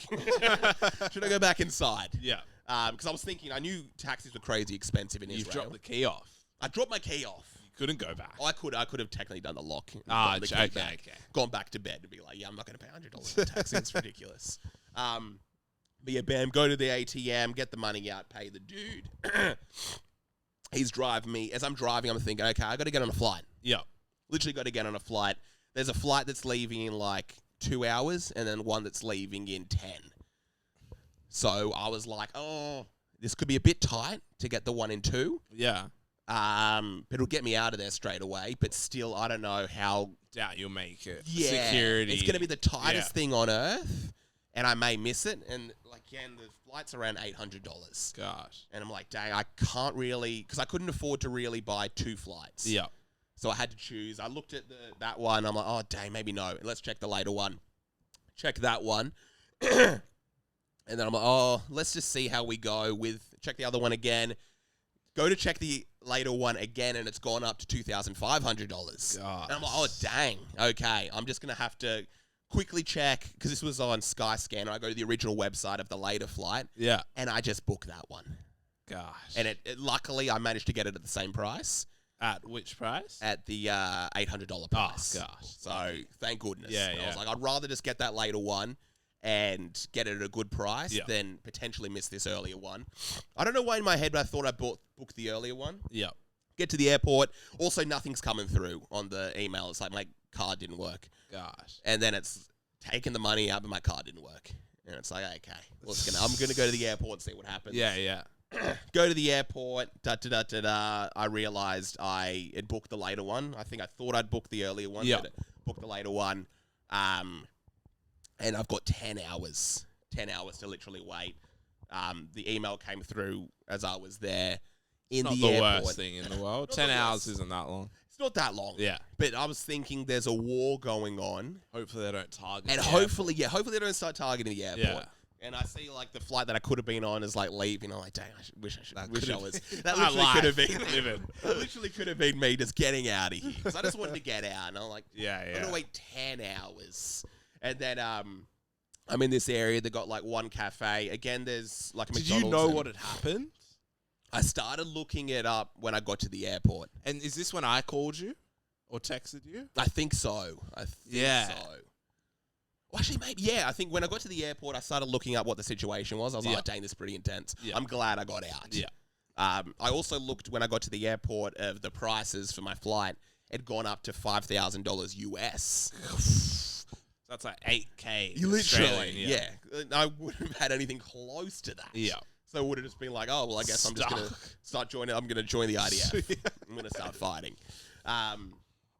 Should I go back inside? Yeah. Because I was thinking, I knew taxis were crazy expensive in Israel. You dropped the key off. I dropped my key off. You couldn't go back. Oh, I could have technically done the lock. Okay. Gone back to bed and be like, yeah, I'm not going to pay $100 for a taxi. It's ridiculous. But yeah, bam, go to the ATM, get the money out, pay the dude. He's driving me. As I'm driving, I'm thinking, okay, I got to get on a flight. Yeah. Literally got to get on a flight. There's a flight that's leaving in like 2 hours and then one that's leaving in 10. So I was like, oh, this could be a bit tight to get the 1 in 2. Yeah. But it'll get me out of there straight away. But still, I don't know how. Doubt you'll make it. Yeah. Security. It's going to be the tightest thing on earth. And I may miss it. And like, again, the flight's around $800. Gosh. And I'm like, dang, I can't really, because I couldn't afford to really buy 2 flights. Yeah. So I had to choose. I looked at that one. I'm like, oh, dang, maybe no. Let's check the later one. Check that one. And then I'm like, oh, let's just see how we go with, check the other one again. Go to check the later one again, and it's gone up to $2,500. And I'm like, oh, dang. Okay, I'm just going to have to quickly check, because this was on Skyscanner. I go to the original website of the later flight. Yeah. And I just booked that one. Gosh. And luckily, I managed to get it at the same price. At which price? At the $800 price. Oh, gosh. So, thank goodness. Yeah, I was like, I'd rather just get that later one and get it at a good price than potentially miss this earlier one. I don't know why in my head, but I thought I booked the earlier one. Yeah. Get to the airport. Also, nothing's coming through on the email. It's like my card didn't work. Gosh. And then it's taking the money out, but my card didn't work. And it's like, okay, I'm going to go to the airport and see what happens. Yeah. Go to the airport. I realized I had booked the later one. I thought I'd booked the earlier one. Yeah. But booked the later one. And I've got 10 hours. 10 hours to literally wait. The email came through as I was there in the airport. Not the worst thing in the world. 10 hours isn't that long. It's not that long. Yeah. But I was thinking there's a war going on. Hopefully they don't target And the hopefully they don't start targeting the airport. Yeah. And I see like the flight that I could have been on is like leaving. I'm like, dang, wish I was. That My literally could have life. been. Literally could have been me just getting out of here. Because I just wanted to get out. And I'm like, I'm going to wait 10 hours. And then I'm in this area. They got like one cafe. Again, there's like a McDonald's. Did you know what had happened? I started looking it up when I got to the airport. And is this when I called you or texted you? I think so. Well, actually, maybe, I think when I got to the airport, I started looking up what the situation was. I was like, oh, dang, this is pretty intense. Yeah. I'm glad I got out. Yeah. I also looked when I got to the airport of the prices for my flight. It had gone up to $5,000 US. That's like $8K. Literally, yeah. I wouldn't have had anything close to that. Yeah. So it would have just been like, oh, well, I guess I'm just going to start joining. I'm going to join the IDF. I'm going to start fighting.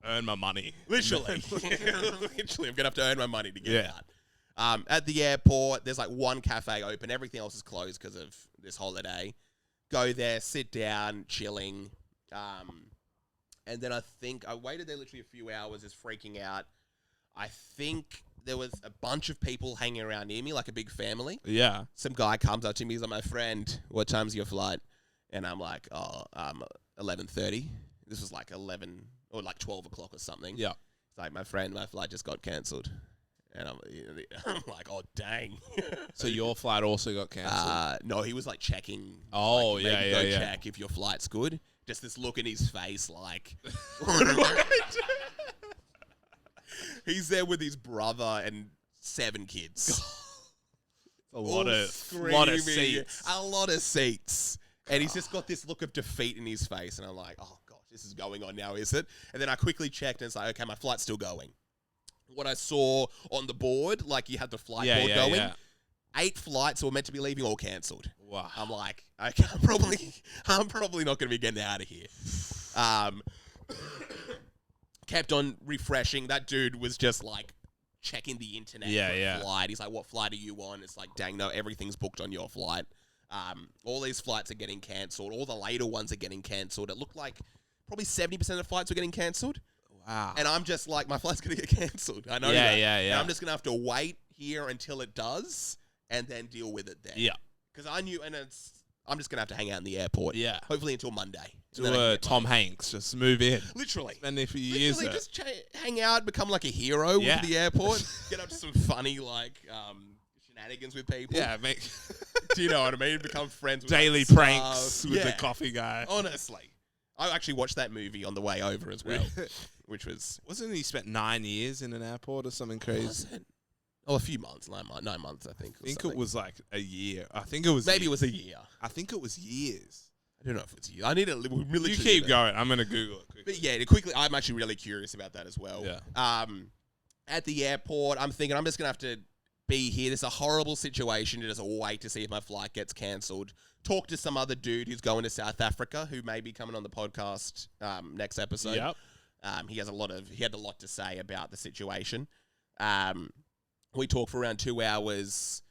Earn my money. Literally. Literally, I'm going to have to earn my money to get out. At the airport, there's like one cafe open. Everything else is closed because of this holiday. Go there, sit down, chilling. And then I waited there literally a few hours, just freaking out. I think there was a bunch of people hanging around near me, like a big family. Yeah. Some guy comes up to me, he's like, my friend, what time's your flight? And I'm like, 11:30. This was like 11 or like 12 o'clock or something. Yeah. It's like, my friend, my flight just got cancelled. And I'm like, oh, dang. So your flight also got cancelled? No, he was like checking. Oh, like, yeah. Check if your flight's good. Just this look in his face like, he's there with his brother and 7 kids. A lot of seats. A lot of seats. And he's just got this look of defeat in his face. And I'm like, oh, gosh, this is going on now, is it? And then I quickly checked and it's like, okay, my flight's still going. What I saw on the board, like you had the flight board going, Yeah. 8 flights were meant to be leaving all cancelled. Wow. I'm like, okay, I'm probably not going to be getting out of here. Kept on refreshing. That dude was just like checking the internet for a flight. He's like, what flight are you on? It's like, dang, no, everything's booked on your flight. All these flights are getting cancelled. All the later ones are getting cancelled. It looked like probably 70% of flights were getting cancelled. Wow. And I'm just like, my flight's going to get cancelled. I know that. Yeah. And I'm just going to have to wait here until it does and then deal with it then. Yeah. Because I knew, and I'm just going to have to hang out in the airport. Yeah. Hopefully until Monday. To Tom Hanks, just move in. Literally. Spend there for years. Literally just hang out, become like a hero with the airport. Get up to some funny, like, shenanigans with people. Yeah, make Do you know what I mean? Become friends with daily like, pranks with the coffee guy. Honestly. I actually watched that movie on the way over as well, which was... Wasn't he spent 9 years in an airport or something crazy? Was it? Oh, a few months, 9 months, I think. I think it was like a year. I think it was... Maybe it was a year. I think it was years. I don't know if it's a year. I need to... You keep going. I'm going to Google it quickly. But yeah, quickly, I'm actually really curious about that as well. Yeah. At the airport, I'm thinking I'm just going to have to be here. There's a horrible situation to just wait to see if my flight gets cancelled. Talk to some other dude who's going to South Africa who may be coming on the podcast next episode. Yep. He had a lot to say about the situation. We talked for around 2 hours.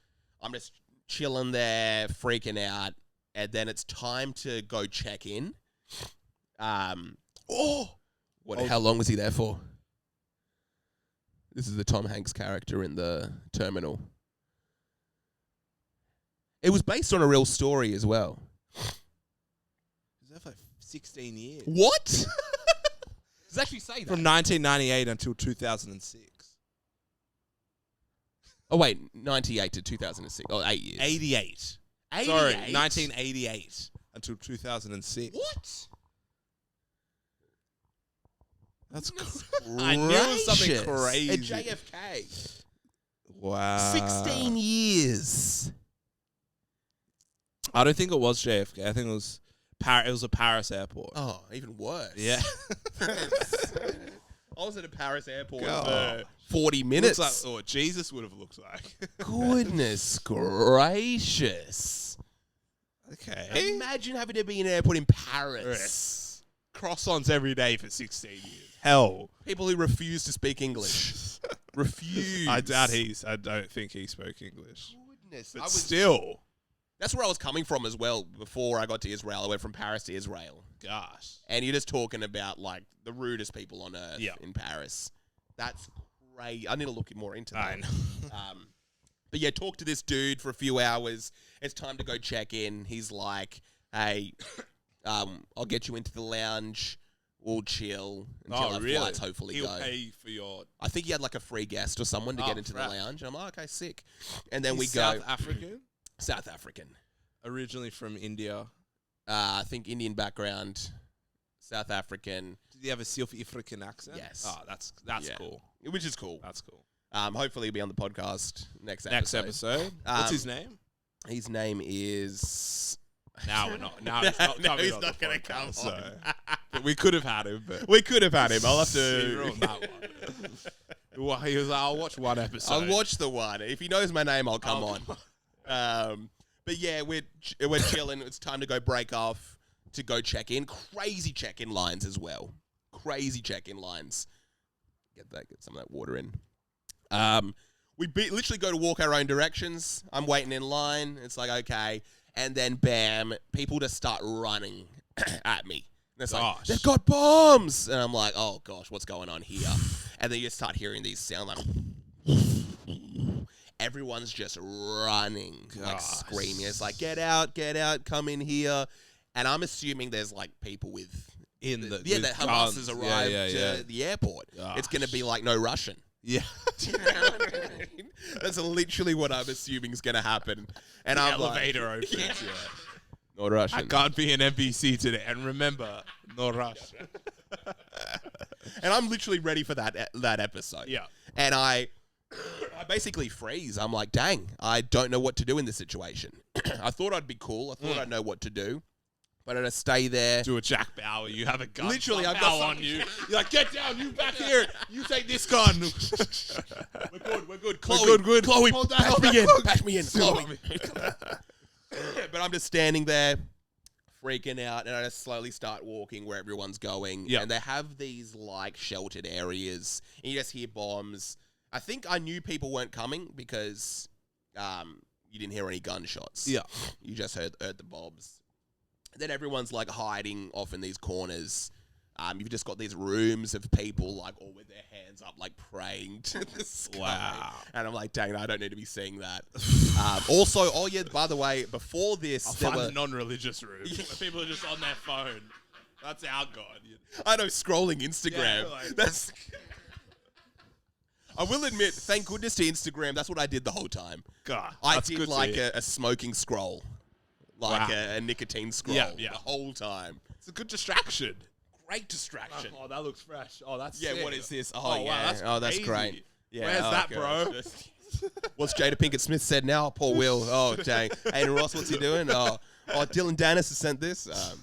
I'm just chilling there, freaking out, and then it's time to go check in. How long was he there for? This is the Tom Hanks character in the terminal. It was based on a real story as well. He was there 16 years. What? Does it actually say that? From 1998 until 2006. Oh, wait. 98 to 2006. Oh, 8 years. 88. 88? Sorry, 1988 until 2006. What? That's Goodness I knew it was something gracious. crazy. At JFK. Wow. 16 years. I don't think it was JFK. I think it was it was a Paris airport. Oh, even worse. Yeah. I was at a Paris airport God. for 40 minutes. Looks like what Jesus would have looked like. Goodness gracious. Okay. Imagine having to be in an airport in Paris. Croissants every day for 16 years. Hell. People who refuse to speak English. Refuse. I don't think he spoke English. Goodness. But still. That's where I was coming from as well before I got to Israel. I went from Paris to Israel. Gosh. And you're just talking about like the rudest people on earth in Paris. That's great. I need to look more into that. I know. But yeah, talk to this dude for a few hours. It's time to go check in. He's like, hey, I'll get you into the lounge. We'll chill until our flights hopefully He'll go. pay for your... I think he had like a free guest or someone to get into the lounge. And I'm like, okay, sick. And then He's we go. South African? South African. Originally from India. I think Indian background, South African. Did he have a South African accent? Yes. Oh, that's cool. Which is cool. That's cool. Hopefully he'll be on the podcast next episode. Next episode. What's his name? His name is... Now we're not. Now he's not coming he's on not the going to podcast, come so. on. But we could have had him. But We could have had him. I'll have he to... ruined that one. Well, he was like, I'll watch one episode. I'll watch the one. If he knows my name, I'll come on. But yeah, we're chilling. It's time to go break off to go check in. Crazy check-in lines as well. Crazy check-in lines. Get some of that water in. We literally go to walk our own directions. I'm waiting in line. It's like, okay. And then, bam, people just start running at me. And it's like, they've got bombs. And I'm like, oh, gosh, what's going on here? And then you start hearing these sound like... Everyone's just running, like screaming. It's like, get out, come in here. And I'm assuming there's like people that Hamas has arrived at the airport. Gosh. It's going to be like no Russian. Yeah. Do you know what I mean? That's literally what I'm assuming is going to happen. And I'm elevator opens. Yeah. Not Russian. I can't be an NPC today. And remember, no Russian. And I'm literally ready for that episode. Yeah. And I basically freeze. I'm like, dang, I don't know what to do in this situation. I thought I'd be cool. I thought I'd know what to do. But I just stay there. Do a Jack Bauer. You have a gun. Literally, I've somehow got on you. You're like, get down. You back here. You take this gun. We're good. Chloe, We're good. Chloe, Hold that, patch hold me that, in. Chloe. Patch me in. Chloe. But I'm just standing there, freaking out, and I just slowly start walking where everyone's going. Yeah. And they have these, like, sheltered areas. And you just hear bombs. I think I knew people weren't coming because you didn't hear any gunshots. Yeah. You just heard the bombs. And then everyone's, like, hiding off in these corners. You've just got these rooms of people, like, all with their hands up, like, praying to the sky. Wow. And I'm like, dang, I don't need to be seeing that. Also, oh, yeah, by the way, before this... I'll find a non-religious room where people are just on their phone. That's our God. I know, scrolling Instagram. Yeah, like- That's... I will admit, thank goodness to Instagram, that's what I did the whole time. God, I that's did good to like hear. a smoking scroll. Like Wow. a nicotine scroll Yeah. the whole time. It's a good distraction. Great distraction. Oh, that looks fresh. Oh, that's Yeah, sick. what is this? Oh, yeah. wow, that's that's crazy. great. Yeah, Where's that, gosh. bro? What's Jada Pinkett Smith said now? Poor Will. Oh, dang. Aiden Ross, what's he doing? Oh, Dylan Dennis has sent this. I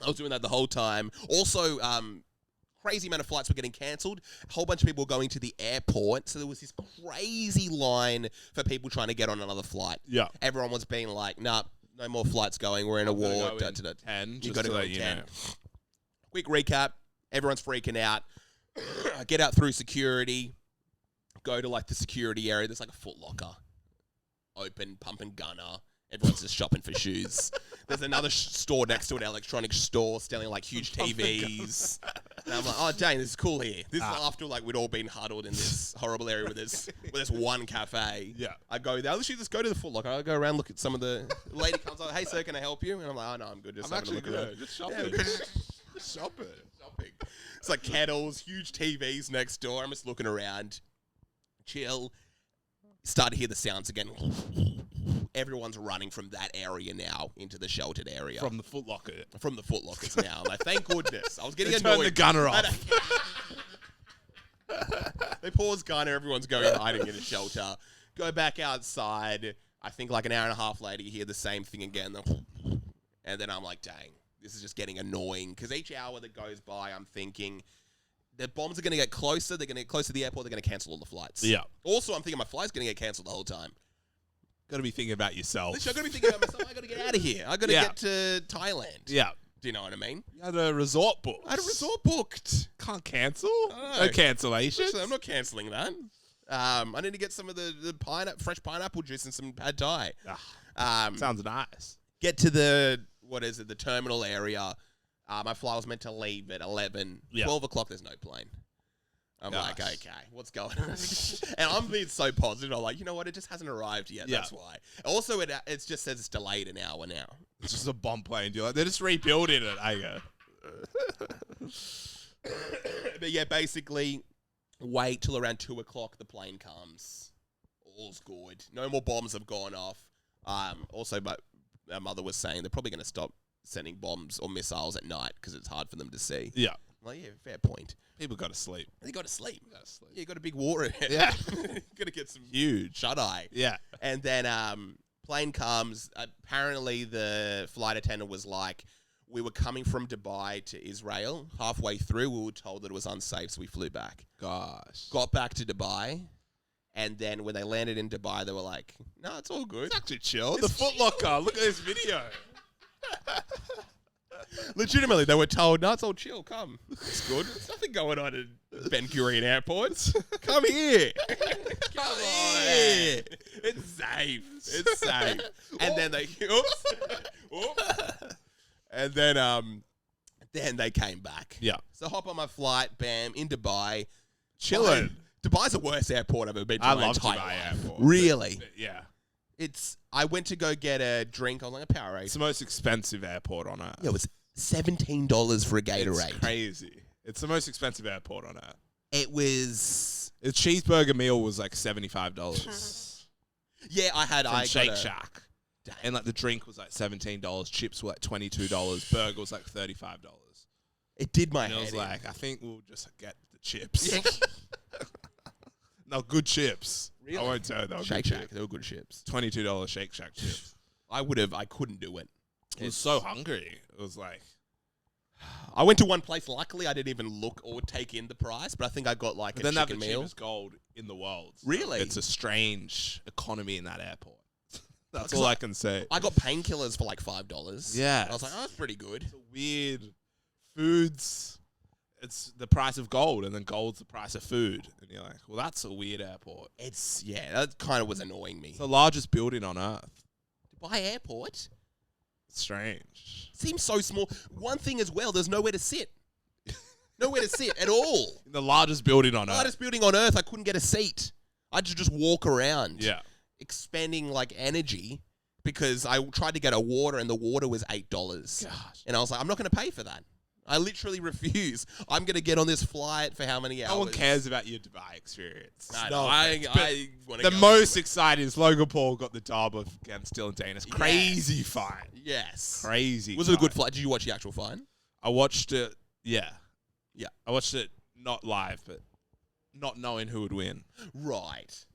was doing that the whole time. Also, crazy amount of flights were getting cancelled. A whole bunch of people were going to the airport. So there was this crazy line for people trying to get on another flight. Yeah. Everyone was being like, nah, no more flights going. We're in a war. Go in 10. You Just got to to go let in you 10. know. Quick recap. Everyone's freaking out. I get out through security. Go to like the security area. There's like a Foot Locker. Open, pump and gunner. Everyone's just shopping for shoes. There's another store next to an electronics store selling like huge TVs. And I'm like, oh, dang, this is cool here. This is after like we'd all been huddled in this horrible area with this one cafe. Yeah. I go there. Literally just go to the Foot Locker. I go around, look at some of the lady comes like, hey, sir, can I help you? And I'm like, oh, no, I'm good. Just I'm having a actually look good. around. Just shopping. Yeah, just shopping. It's like kettles, huge TVs next door. I'm just looking around. Chill. Start to hear the sounds again. Everyone's running from that area now into the sheltered area. From the Foot Locker. From the Foot Lockers now. I'm like, thank goodness. I was getting Turn annoyed. the gunner off. They pause gunner. Everyone's going hiding in a shelter. Go back outside. I think like an hour and a half later, you hear the same thing again. And then I'm like, dang, this is just getting annoying. Because each hour that goes by, I'm thinking the bombs are going to get closer. They're going to get closer to the airport. They're going to cancel all the flights. Yeah. Also, I'm thinking my flight's going to get cancelled the whole time. Got to be thinking about yourself. Literally, I've got to be thinking about myself. I got to get out of here. I got to get to Thailand. Yeah. Do you know what I mean? You had a resort booked. I had a resort booked. Can't cancel? No No cancellation? I'm not cancelling that. I need to get some of the fresh pineapple juice and some pad thai. Sounds nice. Get to the terminal area. My flight was meant to leave at 11. Yeah. 12 o'clock, there's no plane. I'm like, okay, what's going on? And I'm being so positive. I'm like, you know what? It just hasn't arrived yet. That's why. Also, it just says it's delayed an hour now. It's just a bomb plane. You're like, they're just rebuilding it. I go. But yeah, basically, wait till around 2 o'clock. The plane comes. All's good. No more bombs have gone off. Also, but our mother was saying they're probably going to stop sending bombs or missiles at night because it's hard for them to see. Yeah. I'm like, yeah, fair point. People got to sleep. They got to sleep. Yeah, you got a big war ahead. Yeah. Got to get some huge shut-eye. Yeah. And then plane comes. Apparently, the flight attendant was like, we were coming from Dubai to Israel. Halfway through, we were told that it was unsafe, so we flew back. Gosh. Got back to Dubai. And then when they landed in Dubai, they were like, no, it's all good. It's actually chill. The Foot Locker. Look at this video. Legitimately, they were told, no, it's all chill. Come. It's good. There's nothing going on in Ben Gurion Airport. Come here. Come on. It's safe. It's safe. And then they... Oops. And then they came back. Yeah. So hop on my flight, bam, in Dubai. Chilling. Dubai's the worst airport I've ever been to I in my love entire Dubai life. Airport. Really? Yeah. I went to go get a drink on like a Powerade. It's the most expensive airport on earth. Yeah, it was $17 for a Gatorade. It's crazy. It's the most expensive airport on earth. It was... A cheeseburger meal was like $75. Yeah, I Shake got Shack. And like the drink was like $17. Chips were like $22. Burger was like $35. It did my And head it was in. like, I think we'll just get the chips. Yeah. No, good chips. Really? I won't tell you. They were Shake good Shack, chips. they were good chips. $22 Shake Shack chips. I couldn't do it. I was so hungry. It was like... I went to one place. Luckily, I didn't even look or take in the price, but I think I got like a then they have the chicken meal. cheapest gold in the world. So Really? It's a strange economy in that airport. That's 'Cause all I can say. I got painkillers for like $5. Yeah. I was like, oh, that's pretty good. It's a weird foods. It's the price of gold, and then gold's the price of food. And you're like, well, that's a weird airport. That kind of was annoying me. It's the largest building on earth. Dubai Airport It's strange. seems so small. One thing as well, there's nowhere to sit. Nowhere to sit at all. In the largest building on earth. Largest building on earth, I couldn't get a seat. I had to just walk around. Yeah. Expending like energy because I tried to get a water and the water was $8. Gosh. And I was like, I'm not going to pay for that. I literally refuse. I'm going to get on this flight for how many hours? No one cares about your Dubai experience. I No know. offense, I want the to go. most exciting is Logan Paul got the dub against Dylan Danis. Crazy fight. Yes. Crazy. Was it a good fight. flight? Did you watch the actual fight? I watched it. Yeah. Yeah. I watched it not live, but not knowing who would win. Right.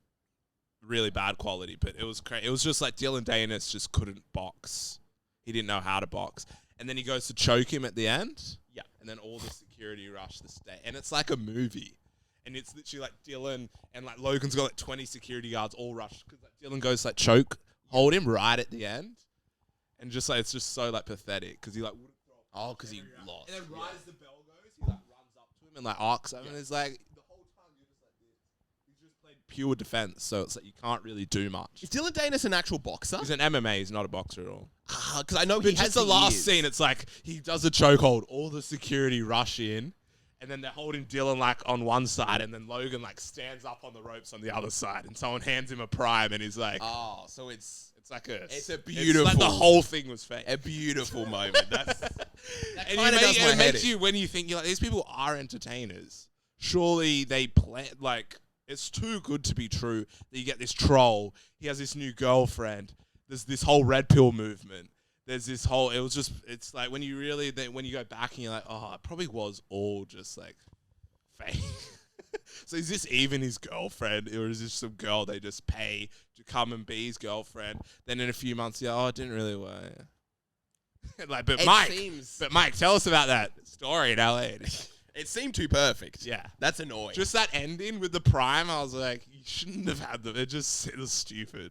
Really bad quality, but it was crazy. It was just like Dylan Danis just couldn't box. He didn't know how to box. And then he goes to choke him at the end. Yeah. And then all the security rush the stage. And it's like a movie. And it's literally like Dylan and like Logan's got like 20 security guards all rush. Because like Dylan goes like choke, hold him right at the end. And just like, it's just so like pathetic. Because he like wouldn't throw. Oh, because he lost. And then right as the bell goes, he like runs up to him and like arcs him. And it's like, the whole time you're just like this. He's just played pure defense. So it's like you can't really do much. Is Dylan Danis an actual boxer? He's an MMA. He's not a boxer at all. Because I know But he has just the last years. scene, it's like he does a chokehold, all the security rush in, and then they're holding Dylan like on one side, and then Logan like stands up on the ropes on the other side, and someone hands him a prime, and he's like, oh, so it's like a beautiful, it's like the whole thing was fake. a beautiful moment. That And kind of does my it head makes in. you, when you think, you're like, these people are entertainers. Surely they play, like, it's too good to be true that you get this troll. He has this new girlfriend. There's this whole red pill movement. There's this whole, it's like when you really, when you go back and you're like, oh, it probably was all just like fake. So is this even his girlfriend, or is this some girl they just pay to come and be his girlfriend? Then in a few months, you're like, oh, it didn't really work. Like, but Mike, tell us about that story in LA. It seemed too perfect. Yeah. That's annoying. Just that ending with the prime, I was like, you shouldn't have had them. It was stupid.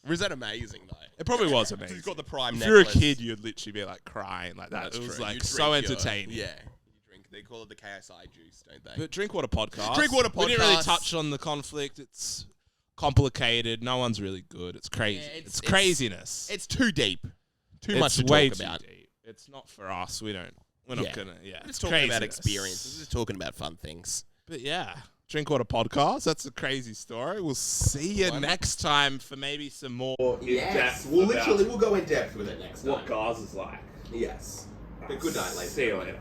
Was that amazing, though? It probably was amazing. He's got the prime If necklace. you're a kid, you'd literally be like crying like that. That's It was true. like You so drink entertaining. Yeah. You drink. They call it the KSI juice, don't they? But Drinkwater podcast. Drinkwater We didn't really podcast. touch on the conflict. It's complicated. No one's really good. It's crazy. Yeah, it's craziness. It's too deep. Too It's much to way talk too about. deep. It's not for us. We're not Yeah. gonna. Yeah. We're It's just talking about craziness. experiences. We're just talking about fun things. But yeah, Drinkwater podcast. That's a crazy story. We'll see you next time for maybe some more. Yes, we'll go in depth with it next time. What Gaz is like. Yes. But good night, ladies. See you later.